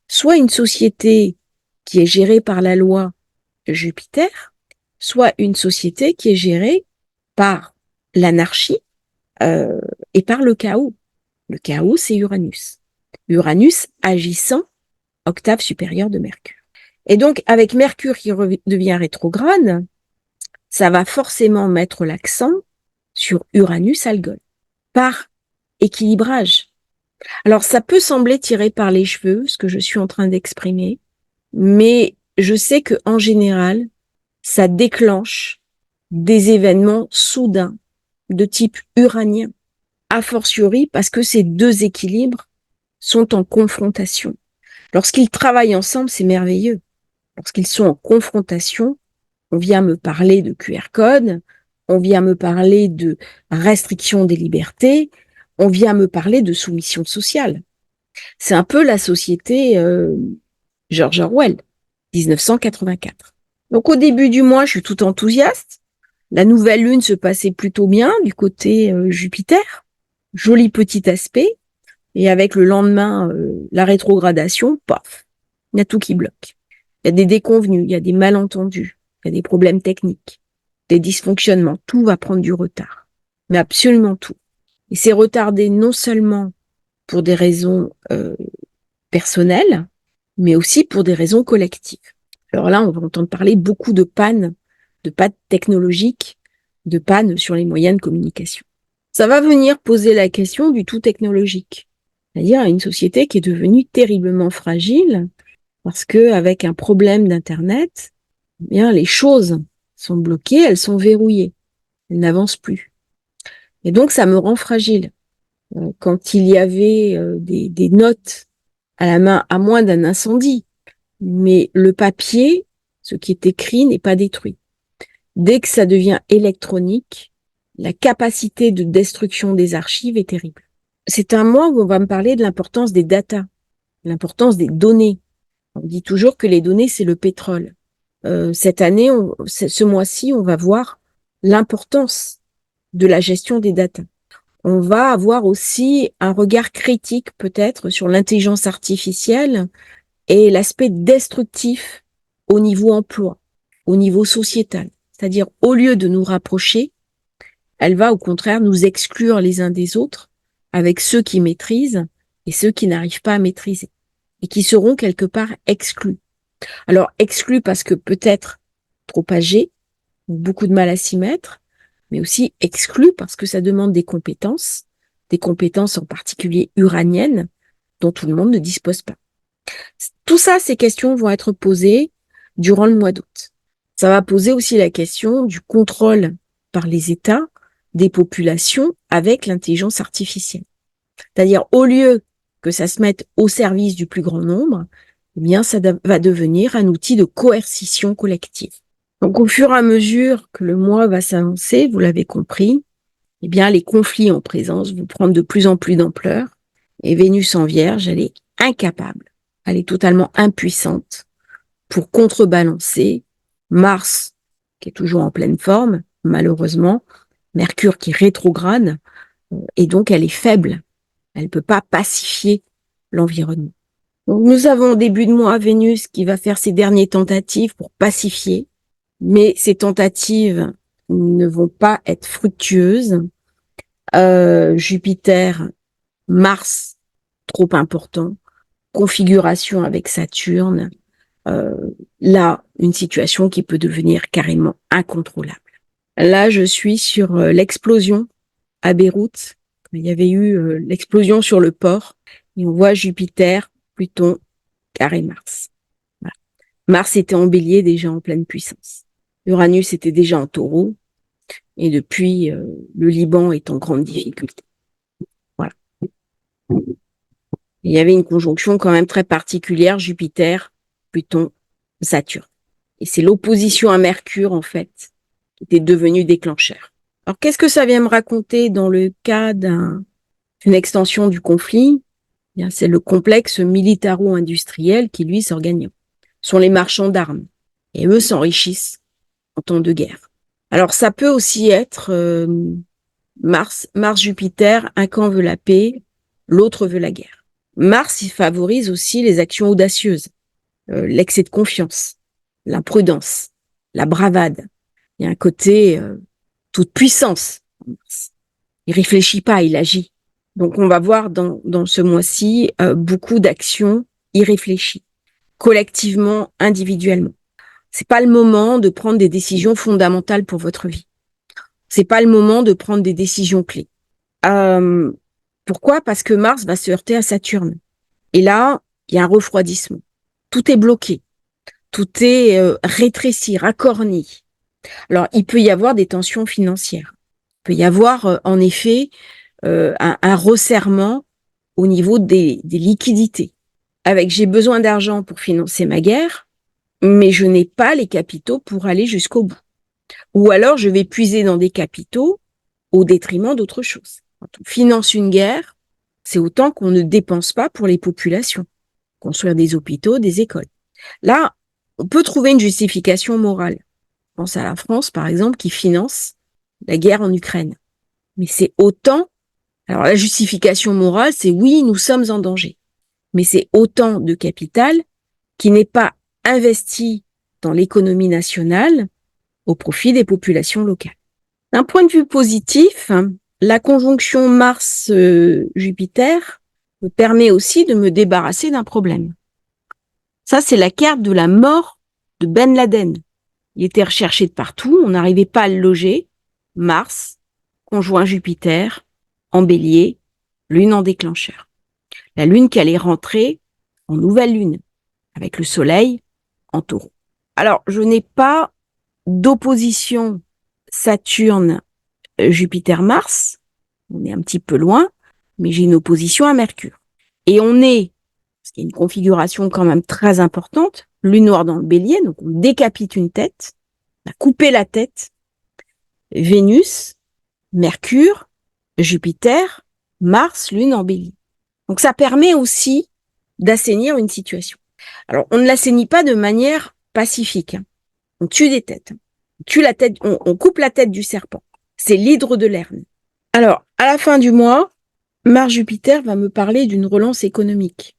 A: Soit une société qui est gérée par la loi de Jupiter, soit une société qui est gérée par l'anarchie et par le chaos. Le chaos, c'est Uranus. Uranus agissant octave supérieure de Mercure. Et donc, avec Mercure qui devient rétrograde, ça va forcément mettre l'accent sur Uranus-Algol, par équilibrage. Alors, ça peut sembler tiré par les cheveux, ce que je suis en train d'exprimer, mais je sais que en général, ça déclenche des événements soudains de type uranien, a fortiori parce que ces deux équilibres sont en confrontation. Lorsqu'ils travaillent ensemble, c'est merveilleux. Lorsqu'ils sont en confrontation, on vient me parler de QR code, on vient me parler de restriction des libertés, on vient me parler de soumission sociale. C'est un peu la société George Orwell, 1984. Donc au début du mois, je suis tout enthousiaste. La nouvelle lune se passait plutôt bien du côté Jupiter. Joli petit aspect. Et avec le lendemain, la rétrogradation, paf, il y a tout qui bloque. Il y a des déconvenus, il y a des malentendus, il y a des problèmes techniques, des dysfonctionnements. Tout va prendre du retard. Mais absolument tout. Et c'est retardé non seulement pour des raisons personnelles, mais aussi pour des raisons collectives. Alors là, on va entendre parler beaucoup de pannes technologiques, de pannes sur les moyens de communication. Ça va venir poser la question du tout technologique, c'est-à-dire une société qui est devenue terriblement fragile parce que avec un problème d'internet, eh bien les choses sont bloquées, elles sont verrouillées, elles n'avancent plus. Et donc, ça me rend fragile. Quand il y avait des notes à la main, à moins d'un incendie, mais le papier, ce qui est écrit, n'est pas détruit. Dès que ça devient électronique, la capacité de destruction des archives est terrible. C'est un mois où on va me parler de l'importance des data, l'importance des données. On dit toujours que les données, c'est le pétrole. Cette année, ce mois-ci, on va voir l'importance de la gestion des data. On va avoir aussi un regard critique peut-être sur l'intelligence artificielle et l'aspect destructif au niveau emploi, au niveau sociétal. C'est-à-dire, au lieu de nous rapprocher, elle va au contraire nous exclure les uns des autres avec ceux qui maîtrisent et ceux qui n'arrivent pas à maîtriser et qui seront quelque part exclus. Alors, exclus parce que peut-être trop âgés, beaucoup de mal à s'y mettre, mais aussi exclus parce que ça demande des compétences en particulier uraniennes, dont tout le monde ne dispose pas. Tout ça, ces questions vont être posées durant le mois d'août. Ça va poser aussi la question du contrôle par les États des populations avec l'intelligence artificielle. C'est-à-dire, au lieu que ça se mette au service du plus grand nombre, eh bien, ça va devenir un outil de coercition collective. Donc, au fur et à mesure que le mois va s'avancer, vous l'avez compris, eh bien, les conflits en présence vont prendre de plus en plus d'ampleur. Et Vénus en Vierge, elle est incapable, elle est totalement impuissante pour contrebalancer Mars, qui est toujours en pleine forme, malheureusement, Mercure qui rétrograde, et donc elle est faible. Elle ne peut pas pacifier l'environnement. Donc, nous avons au début de mois Vénus qui va faire ses dernières tentatives pour pacifier, mais ces tentatives ne vont pas être fructueuses. Jupiter, Mars, trop important, configuration avec Saturne, là, une situation qui peut devenir carrément incontrôlable. Là, je suis sur l'explosion à Beyrouth. Il y avait eu l'explosion sur le port et on voit Jupiter, Pluton, carré Mars. Voilà. Mars était en Bélier déjà en pleine puissance. Uranus était déjà en Taureau et depuis, le Liban est en grande difficulté. Voilà. Il y avait une conjonction quand même très particulière, Jupiter, Pluton, Saturne. Et c'est l'opposition à Mercure, en fait, qui était devenue déclencheur. Alors, qu'est-ce que ça vient me raconter dans le cas d'une extension du conflit? Bien, c'est le complexe militaro-industriel qui, lui, s'organise. Ce sont les marchands d'armes. Et eux s'enrichissent en temps de guerre. Alors, ça peut aussi être Mars-Jupiter, un camp veut la paix, l'autre veut la guerre. Mars, il favorise aussi les actions audacieuses, l'excès de confiance, l'imprudence, la bravade. Il y a un côté toute puissance. Il réfléchit pas, il agit. Donc on va voir dans ce mois-ci beaucoup d'actions irréfléchies, collectivement, individuellement. C'est pas le moment de prendre des décisions fondamentales pour votre vie. C'est pas le moment de prendre des décisions clés. Pourquoi? Parce que Mars va se heurter à Saturne. Et là, il y a un refroidissement. Tout est bloqué. Tout est rétréci, racorni. Alors, il peut y avoir des tensions financières. Il peut y avoir, en effet, un resserrement au niveau des liquidités. Avec, j'ai besoin d'argent pour financer ma guerre, mais je n'ai pas les capitaux pour aller jusqu'au bout. Ou alors, je vais puiser dans des capitaux au détriment d'autres choses. Quand on finance une guerre, c'est autant qu'on ne dépense pas pour les populations, construire des hôpitaux, des écoles. Là, on peut trouver une justification morale. Je pense à la France, par exemple, qui finance la guerre en Ukraine. Mais c'est autant, alors la justification morale, c'est oui, nous sommes en danger. Mais c'est autant de capital qui n'est pas investi dans l'économie nationale au profit des populations locales. D'un point de vue positif, la conjonction Mars-Jupiter me permet aussi de me débarrasser d'un problème. Ça, c'est la carte de la mort de Ben Laden. Il était recherché de partout, on n'arrivait pas à le loger. Mars, conjoint Jupiter, en bélier, lune en déclencheur. La lune qui allait rentrer en nouvelle lune, avec le soleil en taureau. Alors, je n'ai pas d'opposition Saturne-Jupiter-Mars, on est un petit peu loin, mais j'ai une opposition à Mercure. Et on est, parce qu'il y a une configuration quand même très importante, lune noire dans le bélier, donc on décapite une tête, on a coupé la tête, Vénus, Mercure, Jupiter, Mars, lune en bélier. Donc ça permet aussi d'assainir une situation. Alors on ne l'assainit pas de manière pacifique, hein. On tue des têtes, on tue la tête, on coupe la tête du serpent. C'est l'hydre de Lerne. Alors à la fin du mois, Mars-Jupiter va me parler d'une relance économique.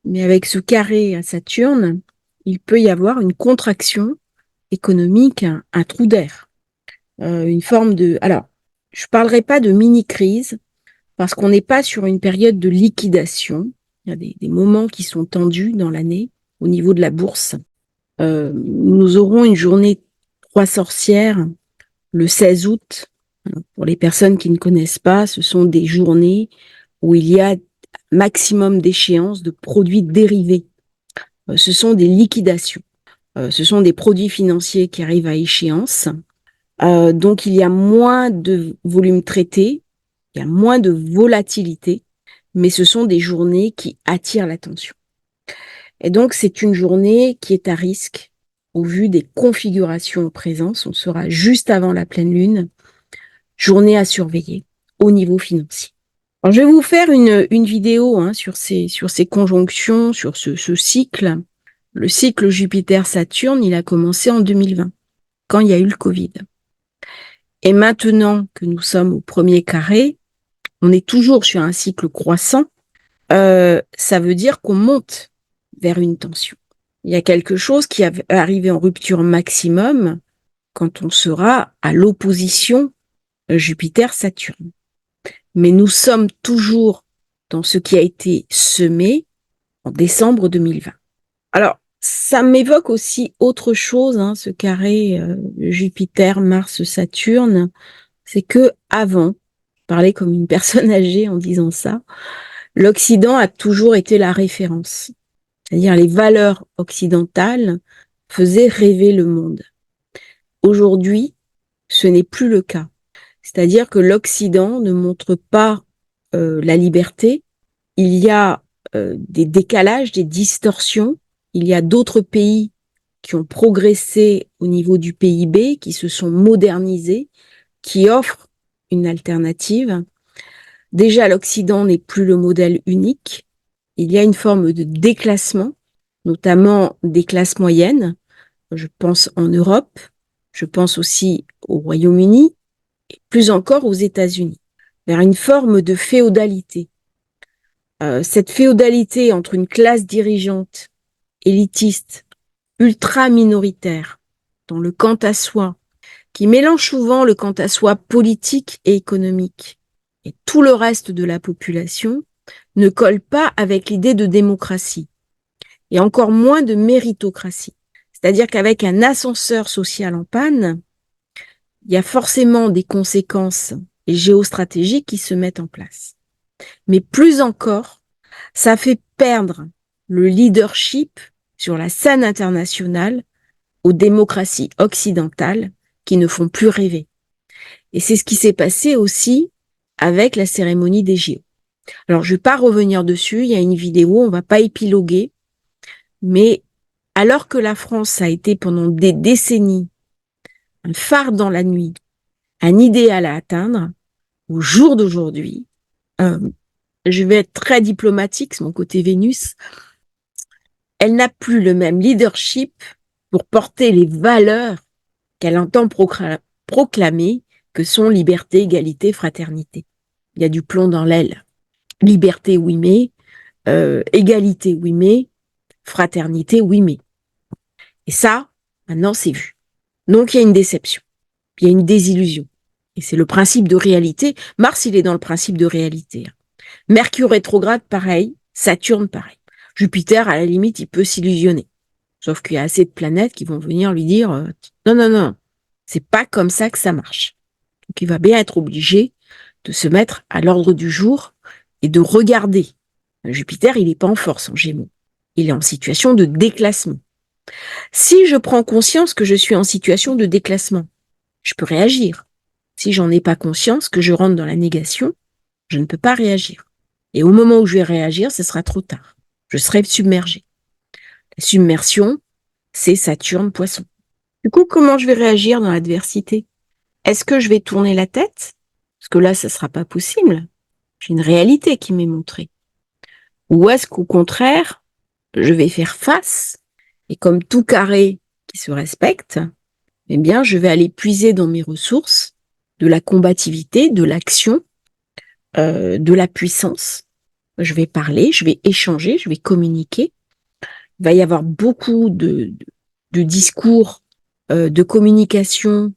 A: Mais avec ce carré à Saturne, il peut y avoir une contraction économique, un trou d'air, une forme de... Alors, je ne parlerai pas de mini-crise, parce qu'on n'est pas sur une période de liquidation. Il y a des moments qui sont tendus dans l'année au niveau de la bourse. Nous aurons une journée 3 sorcières le 16 août. Pour les personnes qui ne connaissent pas, ce sont des journées où il y a maximum d'échéances de produits dérivés. Ce sont des liquidations. Ce sont des produits financiers qui arrivent à échéance. Donc, il y a moins de volume traité, il y a moins de volatilité, mais ce sont des journées qui attirent l'attention. Et donc, c'est une journée qui est à risque au vu des configurations en présence. On sera juste avant la pleine lune, journée à surveiller au niveau financier. Alors, je vais vous faire une vidéo sur ces conjonctions, sur ce cycle. Le cycle Jupiter-Saturne, il a commencé en 2020, quand il y a eu le Covid. Et maintenant que nous sommes au premier carré, on est toujours sur un cycle croissant. Ça veut dire qu'on monte vers une tension. Il y a quelque chose qui va arriver en rupture maximum quand on sera à l'opposition Jupiter-Saturne. Mais nous sommes toujours dans ce qui a été semé en décembre 2020. Alors, ça m'évoque aussi autre chose, ce carré Jupiter, Mars, Saturne, c'est que avant, parler comme une personne âgée en disant ça, l'Occident a toujours été la référence. C'est-à-dire les valeurs occidentales faisaient rêver le monde. Aujourd'hui, ce n'est plus le cas. C'est-à-dire que l'Occident ne montre pas la liberté. Il y a des décalages, des distorsions. Il y a d'autres pays qui ont progressé au niveau du PIB, qui se sont modernisés, qui offrent une alternative. Déjà, l'Occident n'est plus le modèle unique. Il y a une forme de déclassement, notamment des classes moyennes. Je pense en Europe, je pense aussi au Royaume-Uni, et plus encore aux États-Unis, vers une forme de féodalité. Cette féodalité entre une classe dirigeante élitiste, ultra minoritaire, dans le quant à soi, qui mélange souvent le quant à soi politique et économique, et tout le reste de la population, ne colle pas avec l'idée de démocratie, et encore moins de méritocratie. C'est-à-dire qu'avec un ascenseur social en panne, il y a forcément des conséquences géostratégiques qui se mettent en place. Mais plus encore, ça fait perdre le leadership sur la scène internationale aux démocraties occidentales qui ne font plus rêver. Et c'est ce qui s'est passé aussi avec la cérémonie des JO. Alors, je ne vais pas revenir dessus, il y a une vidéo, on ne va pas épiloguer, mais alors que la France a été pendant des décennies un phare dans la nuit, un idéal à atteindre, au jour d'aujourd'hui, je vais être très diplomatique, c'est mon côté Vénus, elle n'a plus le même leadership pour porter les valeurs qu'elle entend proclamer, que sont liberté, égalité, fraternité. Il y a du plomb dans l'aile. Liberté, oui, mais égalité, oui, mais fraternité, oui, mais. Et ça, maintenant, c'est vu. Donc, il y a une déception. Il y a une désillusion. Et c'est le principe de réalité. Mars, il est dans le principe de réalité. Mercure rétrograde, pareil. Saturne, pareil. Jupiter, à la limite, il peut s'illusionner. Sauf qu'il y a assez de planètes qui vont venir lui dire non, non, non, c'est pas comme ça que ça marche. Donc, il va bien être obligé de se mettre à l'ordre du jour et de regarder. Jupiter, il n'est pas en force en Gémeaux. Il est en situation de déclassement. Si je prends conscience que je suis en situation de déclassement, je peux réagir. Si j'en ai pas conscience, que je rentre dans la négation, je ne peux pas réagir. Et au moment où je vais réagir, ce sera trop tard. Je serai submergée. La submersion, c'est Saturne, Poisson. Du coup, comment je vais réagir dans l'adversité? Est-ce que je vais tourner la tête? Parce que là, ça sera pas possible. J'ai une réalité qui m'est montrée. Ou est-ce qu'au contraire, je vais faire face et comme tout carré qui se respecte, eh bien, je vais aller puiser dans mes ressources de la combativité, de l'action, de la puissance. Je vais parler, je vais échanger, je vais communiquer. Il va y avoir beaucoup de discours, de communication,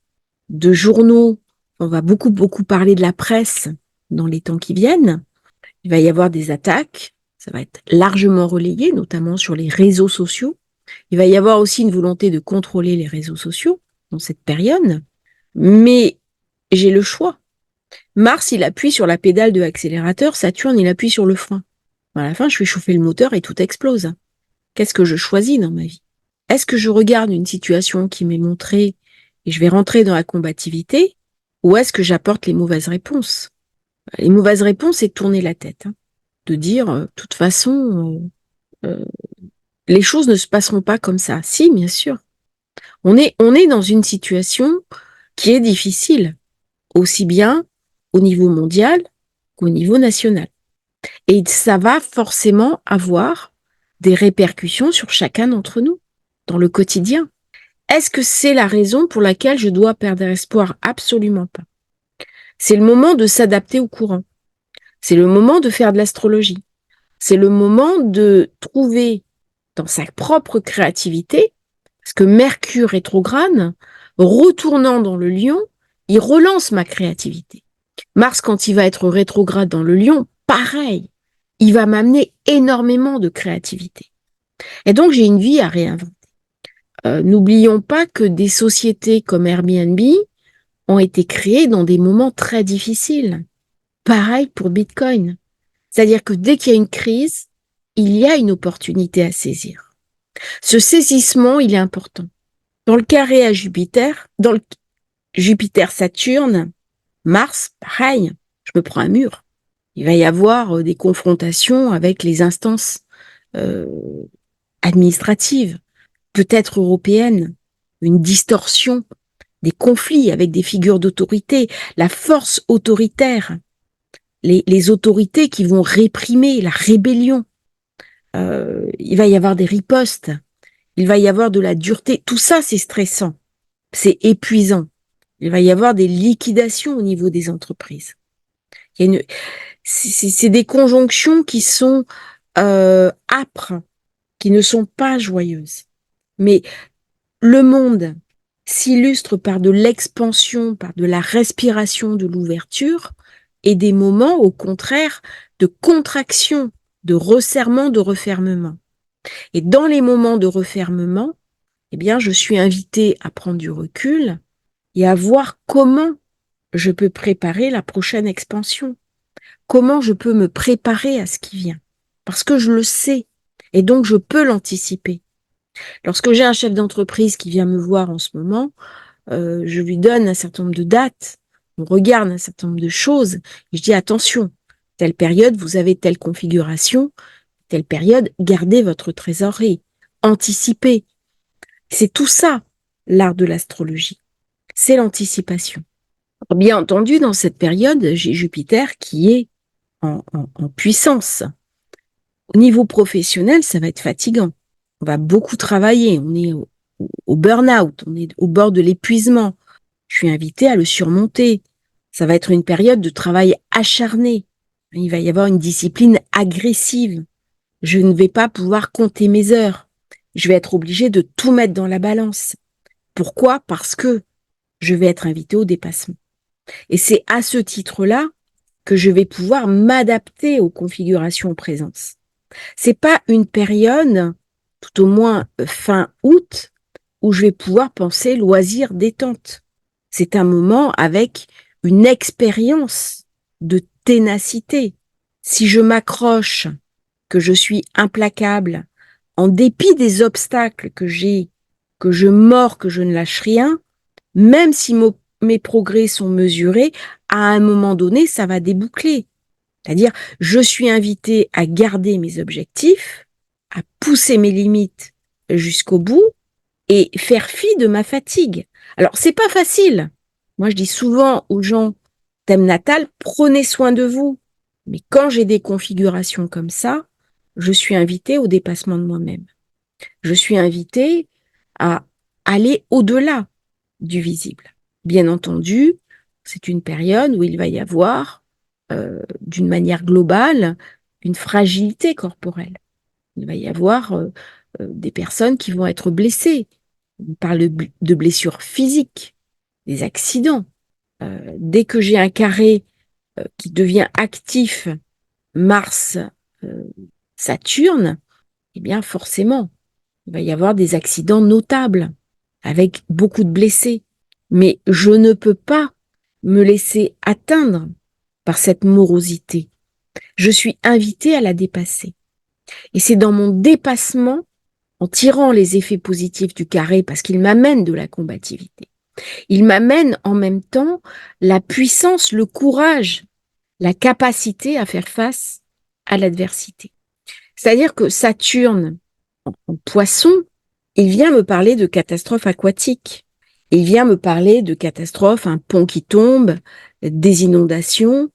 A: de journaux. On va beaucoup parler de la presse dans les temps qui viennent. Il va y avoir des attaques. Ça va être largement relayé, notamment sur les réseaux sociaux. Il va y avoir aussi une volonté de contrôler les réseaux sociaux dans cette période. Mais j'ai le choix. Mars, il appuie sur la pédale de l'accélérateur. Saturne, il appuie sur le frein. À la fin, je fais chauffer le moteur et tout explose. Qu'est-ce que je choisis dans ma vie? Est-ce que je regarde une situation qui m'est montrée et je vais rentrer dans la combativité, ou est-ce que j'apporte les mauvaises réponses? Les mauvaises réponses, c'est de tourner la tête, de dire, de toute façon, les choses ne se passeront pas comme ça. Si, bien sûr. On est dans une situation qui est difficile, aussi bien au niveau mondial qu'au niveau national. Et ça va forcément avoir des répercussions sur chacun d'entre nous, dans le quotidien. Est-ce que c'est la raison pour laquelle je dois perdre espoir? Absolument pas. C'est le moment de s'adapter au courant. C'est le moment de faire de l'astrologie. C'est le moment de trouver dans sa propre créativité, parce que Mercure rétrograde, retournant dans le Lion, il relance ma créativité. Mars, quand il va être rétrograde dans le Lion, pareil, il va m'amener énormément de créativité. Et donc, j'ai une vie à réinventer. N'oublions pas que des sociétés comme Airbnb ont été créées dans des moments très difficiles. Pareil pour Bitcoin. C'est-à-dire que dès qu'il y a une crise, il y a une opportunité à saisir. Ce saisissement, il est important. Dans le carré à Jupiter, dans le Jupiter-Saturne, Mars, pareil, je me prends un mur. Il va y avoir des confrontations avec les instances administratives, peut-être européennes, une distorsion, des conflits avec des figures d'autorité, la force autoritaire, les autorités qui vont réprimer la rébellion. Il va y avoir des ripostes, il va y avoir de la dureté. Tout ça, c'est stressant, c'est épuisant. Il va y avoir des liquidations au niveau des entreprises. C'est des conjonctions qui sont âpres, qui ne sont pas joyeuses. Mais le monde s'illustre par de l'expansion, par de la respiration, de l'ouverture, et des moments, au contraire, de contraction, de resserrement, de refermement. Et dans les moments de refermement, eh bien, je suis invitée à prendre du recul et à voir comment je peux préparer la prochaine expansion. Comment je peux me préparer à ce qui vient. Parce que je le sais. Et donc, je peux l'anticiper. Lorsque j'ai un chef d'entreprise qui vient me voir en ce moment, je lui donne un certain nombre de dates, on regarde un certain nombre de choses, et je dis attention, telle période, vous avez telle configuration, telle période, gardez votre trésorerie, anticipez. C'est tout ça, l'art de l'astrologie. C'est l'anticipation. Bien entendu, dans cette période, j'ai Jupiter qui est en puissance. Au niveau professionnel, ça va être fatigant. On va beaucoup travailler, on est au burn-out, on est au bord de l'épuisement. Je suis invitée à le surmonter. Ça va être une période de travail acharné. Il va y avoir une discipline agressive. Je ne vais pas pouvoir compter mes heures. Je vais être obligée de tout mettre dans la balance. Pourquoi? Parce que je vais être invitée au dépassement. Et c'est à ce titre-là que je vais pouvoir m'adapter aux configurations en présence. C'est pas une période, tout au moins fin août, où je vais pouvoir penser loisir, détente. C'est un moment avec une expérience de ténacité. Si je m'accroche, que je suis implacable, en dépit des obstacles que j'ai, que je mords, que je ne lâche rien, même si mes progrès sont mesurés, à un moment donné, ça va déboucler. C'est-à-dire, je suis invitée à garder mes objectifs, à pousser mes limites jusqu'au bout et faire fi de ma fatigue. Alors, c'est pas facile. Moi, je dis souvent aux gens, thème natal, prenez soin de vous. Mais quand j'ai des configurations comme ça, je suis invitée au dépassement de moi-même. Je suis invitée à aller au-delà du visible. Bien entendu, c'est une période où il va y avoir, d'une manière globale, une fragilité corporelle. Il va y avoir des personnes qui vont être blessées. On parle de blessures physiques, des accidents. Dès que j'ai un carré qui devient actif, Mars, euh, Saturne, eh bien forcément, il va y avoir des accidents notables avec beaucoup de blessés. Mais je ne peux pas me laisser atteindre par cette morosité. Je suis invitée à la dépasser. Et c'est dans mon dépassement, en tirant les effets positifs du carré, parce qu'il m'amène de la combativité, il m'amène en même temps la puissance, le courage, la capacité à faire face à l'adversité. C'est-à-dire que Saturne, en poisson, il vient me parler de catastrophes aquatiques. Il vient me parler de catastrophes, un pont qui tombe, des inondations,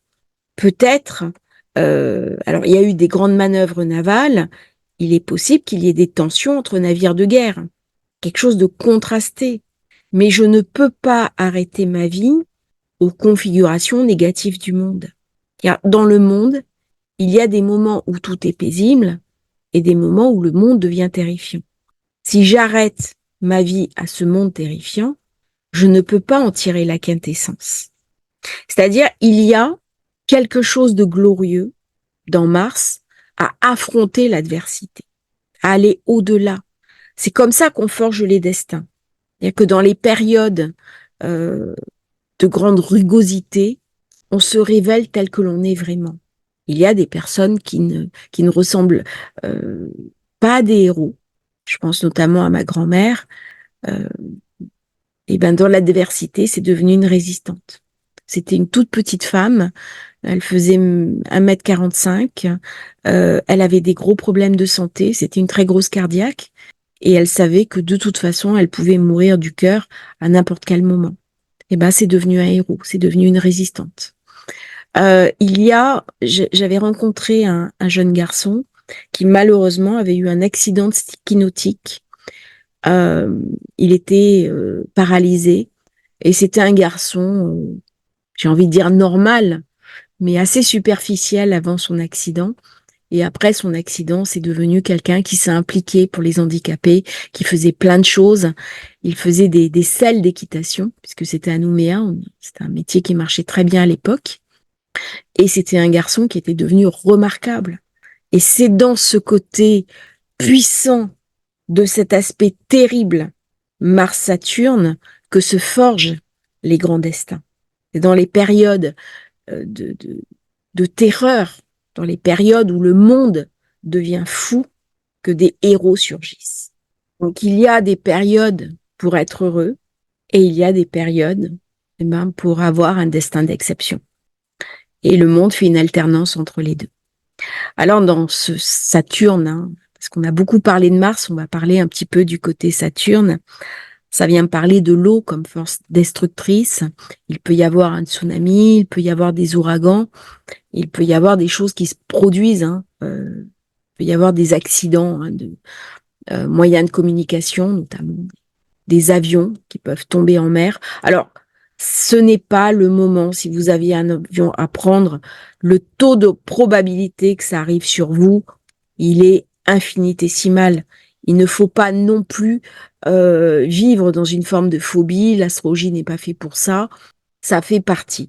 A: peut-être. Alors, il y a eu des grandes manœuvres navales. Il est possible qu'il y ait des tensions entre navires de guerre, quelque chose de contrasté. Mais je ne peux pas arrêter ma vie aux configurations négatives du monde. Car dans le monde, il y a des moments où tout est paisible et des moments où le monde devient terrifiant. Si j'arrête ma vie à ce monde terrifiant, je ne peux pas en tirer la quintessence. C'est-à-dire, il y a quelque chose de glorieux dans Mars à affronter l'adversité, à aller au-delà. C'est comme ça qu'on forge les destins. C'est-à-dire que dans les périodes euh, de grande rugosité, on se révèle tel que l'on est vraiment. Il y a des personnes qui ne ressemblent pas à des héros. Je pense notamment à ma grand-mère. Euh, et ben dans l'adversité, c'est devenu une résistante. C'était une toute petite femme. Elle faisait 1,45 m. Elle avait des gros problèmes de santé. C'était une très grosse cardiaque. Et elle savait que de toute façon, elle pouvait mourir du cœur à n'importe quel moment. Et ben, c'est devenu un héros. C'est devenu une résistante. J'avais rencontré un jeune garçon qui malheureusement avait eu un accident de ski nautique. Il était paralysé et c'était un garçon, j'ai envie de dire normal, mais assez superficiel avant son accident. Et après son accident, c'est devenu quelqu'un qui s'est impliqué pour les handicapés, qui faisait plein de choses. Il faisait des selles d'équitation, puisque c'était à Nouméa, c'était un métier qui marchait très bien à l'époque. Et c'était un garçon qui était devenu remarquable. Et c'est dans ce côté puissant de cet aspect terrible Mars-Saturne que se forgent les grands destins. C'est dans les périodes de terreur, dans les périodes où le monde devient fou, que des héros surgissent. Donc il y a des périodes pour être heureux et il y a des périodes pour avoir un destin d'exception. Et le monde fait une alternance entre les deux. Alors dans ce Saturne, parce qu'on a beaucoup parlé de Mars, on va parler un petit peu du côté Saturne. Ça vient me parler de l'eau comme force destructrice. Il peut y avoir un tsunami, il peut y avoir des ouragans, il peut y avoir des choses qui se produisent. Il peut y avoir des accidents de moyens de communication, notamment des avions qui peuvent tomber en mer. Alors, ce n'est pas le moment, si vous aviez un avion à prendre, le taux de probabilité que ça arrive sur vous, il est infinitésimal. Il ne faut pas non plus vivre dans une forme de phobie. L'astrologie n'est pas fait pour ça. Ça fait partie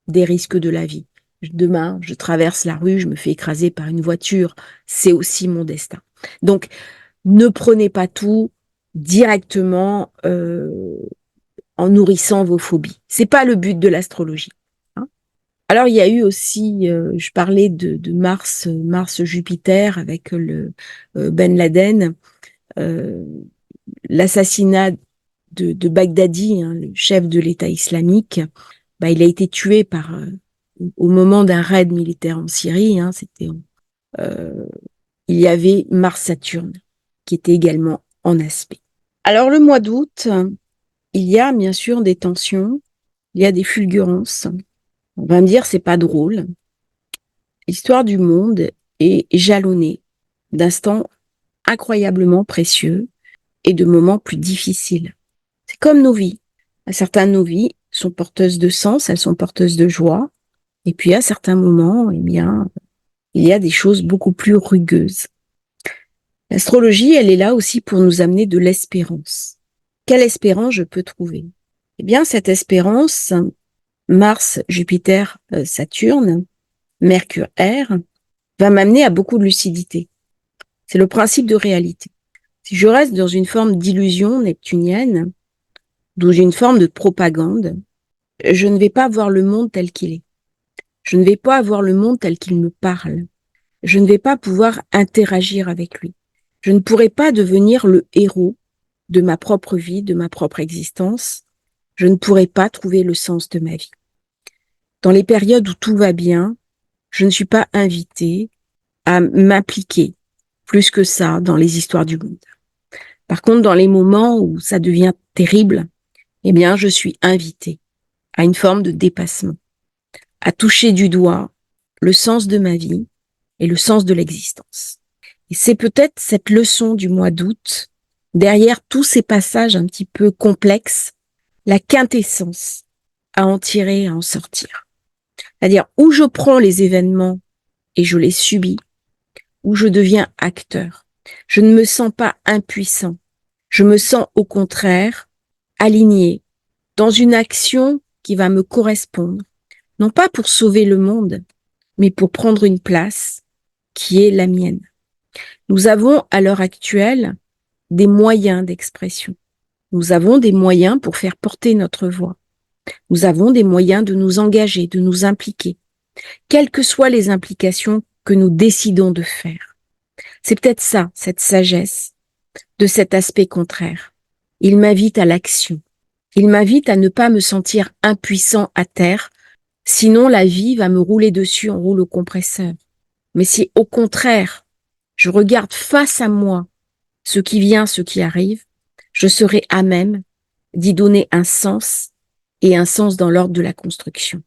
A: des risques de la vie. Demain, je traverse la rue, je me fais écraser par une voiture. C'est aussi mon destin. Donc, ne prenez pas tout directement en nourrissant vos phobies. C'est pas le but de l'astrologie. Hein. Alors, il y a eu aussi, je parlais de Mars-Jupiter avec le Ben Laden, l'assassinat de Baghdadi, hein, le chef de l'État islamique, il a été tué au moment d'un raid militaire en Syrie. Hein, il y avait Mars-Saturne qui était également en aspect. Alors le mois d'août, il y a bien sûr des tensions, il y a des fulgurances. On va me dire c'est pas drôle. L'histoire du monde est jalonnée d'instants incroyablement précieux et de moments plus difficiles. C'est comme nos vies. Certaines de nos vies sont porteuses de sens, elles sont porteuses de joie. Et puis à certains moments, eh bien, il y a des choses beaucoup plus rugueuses. L'astrologie, elle est là aussi pour nous amener de l'espérance. Quelle espérance je peux trouver? Eh bien, cette espérance, Mars, Jupiter, Saturne, Mercure, R, va m'amener à beaucoup de lucidité. C'est le principe de réalité. Si je reste dans une forme d'illusion neptunienne, dans une forme de propagande, je ne vais pas voir le monde tel qu'il est. Je ne vais pas voir le monde tel qu'il me parle. Je ne vais pas pouvoir interagir avec lui. Je ne pourrai pas devenir le héros de ma propre vie, de ma propre existence. Je ne pourrai pas trouver le sens de ma vie. Dans les périodes où tout va bien, je ne suis pas invitée à m'impliquer plus que ça dans les histoires du monde. Par contre, dans les moments où ça devient terrible, eh bien, je suis invitée à une forme de dépassement, à toucher du doigt le sens de ma vie et le sens de l'existence. Et c'est peut-être cette leçon du mois d'août, derrière tous ces passages un petit peu complexes, la quintessence à en tirer, à en sortir. C'est-à-dire où je prends les événements et je les subis, où je deviens acteur. Je ne me sens pas impuissant. Je me sens au contraire aligné dans une action qui va me correspondre, non pas pour sauver le monde, mais pour prendre une place qui est la mienne. Nous avons à l'heure actuelle des moyens d'expression. Nous avons des moyens pour faire porter notre voix. Nous avons des moyens de nous engager, de nous impliquer, quelles que soient les implications que nous décidons de faire. C'est peut-être ça, cette sagesse de cet aspect contraire. Il m'invite à l'action. Il m'invite à ne pas me sentir impuissant à terre, sinon la vie va me rouler dessus en rouleau compresseur. Mais si au contraire, je regarde face à moi ce qui vient, ce qui arrive, je serai à même d'y donner un sens et un sens dans l'ordre de la construction.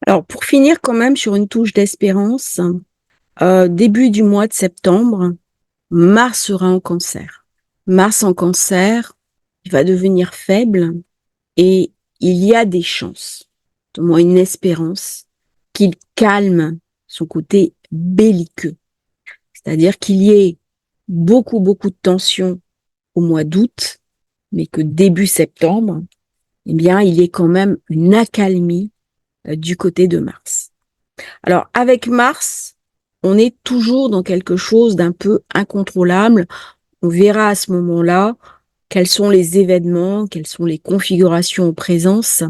A: Alors, pour finir quand même sur une touche d'espérance, début du mois de septembre, Mars sera en Cancer. Mars en Cancer, il va devenir faible et il y a des chances, au moins une espérance, qu'il calme son côté belliqueux. C'est-à-dire qu'il y ait beaucoup de tensions au mois d'août, mais que début septembre, eh bien, il y ait quand même une accalmie du côté de Mars. Alors, avec Mars, on est toujours dans quelque chose d'un peu incontrôlable. On verra à ce moment-là quels sont les événements, quelles sont les configurations en présence,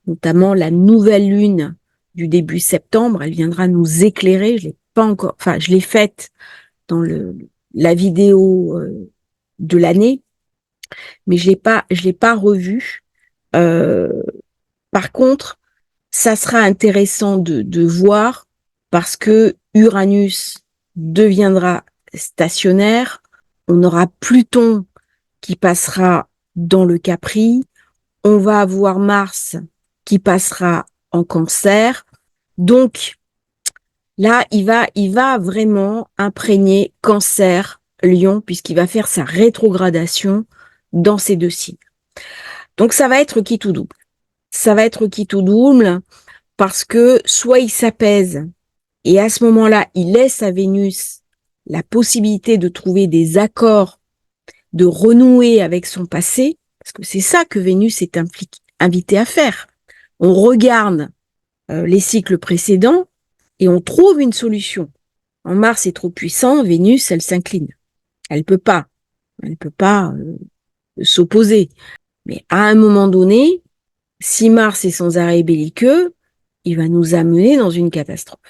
A: notamment la nouvelle lune du début septembre. Elle viendra nous éclairer. Je l'ai pas encore, enfin, je l'ai faite dans la vidéo de l'année, mais je l'ai pas revue. Par contre, ça sera intéressant de voir parce que Uranus deviendra stationnaire. On aura Pluton qui passera dans le Capri. On va avoir Mars qui passera en Cancer. Donc, là, il va vraiment imprégner Cancer, Lion, puisqu'il va faire sa rétrogradation dans ces deux signes. Donc, ça va être qui tout double. Ça va être qui tout double parce que soit il s'apaise et à ce moment-là, il laisse à Vénus la possibilité de trouver des accords, de renouer avec son passé, parce que c'est ça que Vénus est invitée à faire. On regarde les cycles précédents et on trouve une solution. En Mars est trop puissant, Vénus, elle s'incline. Elle peut pas s'opposer. Mais à un moment donné, si Mars est sans arrêt belliqueux, il va nous amener dans une catastrophe.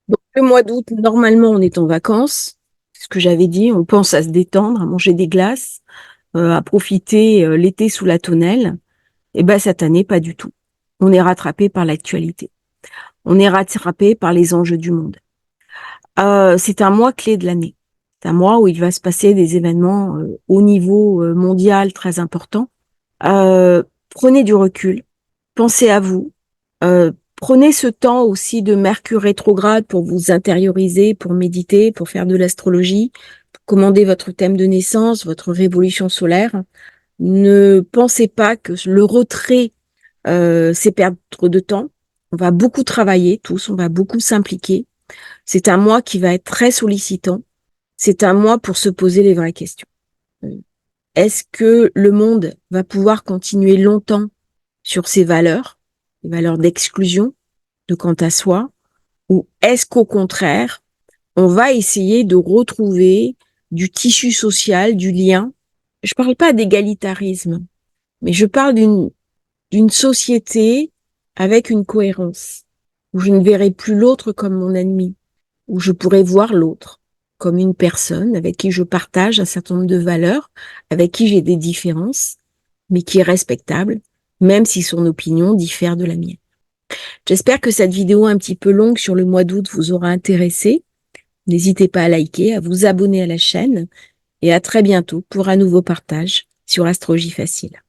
A: Donc, le mois d'août, normalement, on est en vacances. C'est ce que j'avais dit, on pense à se détendre, à manger des glaces, à profiter l'été sous la tonnelle. Eh ben, cette année, pas du tout. On est rattrapé par l'actualité. On est rattrapé par les enjeux du monde. C'est un mois clé de l'année. C'est un mois où il va se passer des événements au niveau mondial très importants. Prenez du recul, pensez à vous, prenez ce temps aussi de Mercure rétrograde pour vous intérioriser, pour méditer, pour faire de l'astrologie, pour commander votre thème de naissance, votre révolution solaire. Ne pensez pas que le retrait, c'est perdre de temps. On va beaucoup travailler tous, on va beaucoup s'impliquer. C'est un mois qui va être très sollicitant. C'est un mois pour se poser les vraies questions. Est-ce que le monde va pouvoir continuer longtemps sur ses valeurs, les valeurs d'exclusion, de quant à soi, ou est-ce qu'au contraire, on va essayer de retrouver du tissu social, du lien? Je ne parle pas d'égalitarisme, mais je parle d'une société avec une cohérence, où je ne verrai plus l'autre comme mon ennemi, où je pourrais voir l'autre comme une personne avec qui je partage un certain nombre de valeurs, avec qui j'ai des différences, mais qui est respectable, même si son opinion diffère de la mienne. J'espère que cette vidéo un petit peu longue sur le mois d'août vous aura intéressé. N'hésitez pas à liker, à vous abonner à la chaîne et à très bientôt pour un nouveau partage sur Astrologie Facile.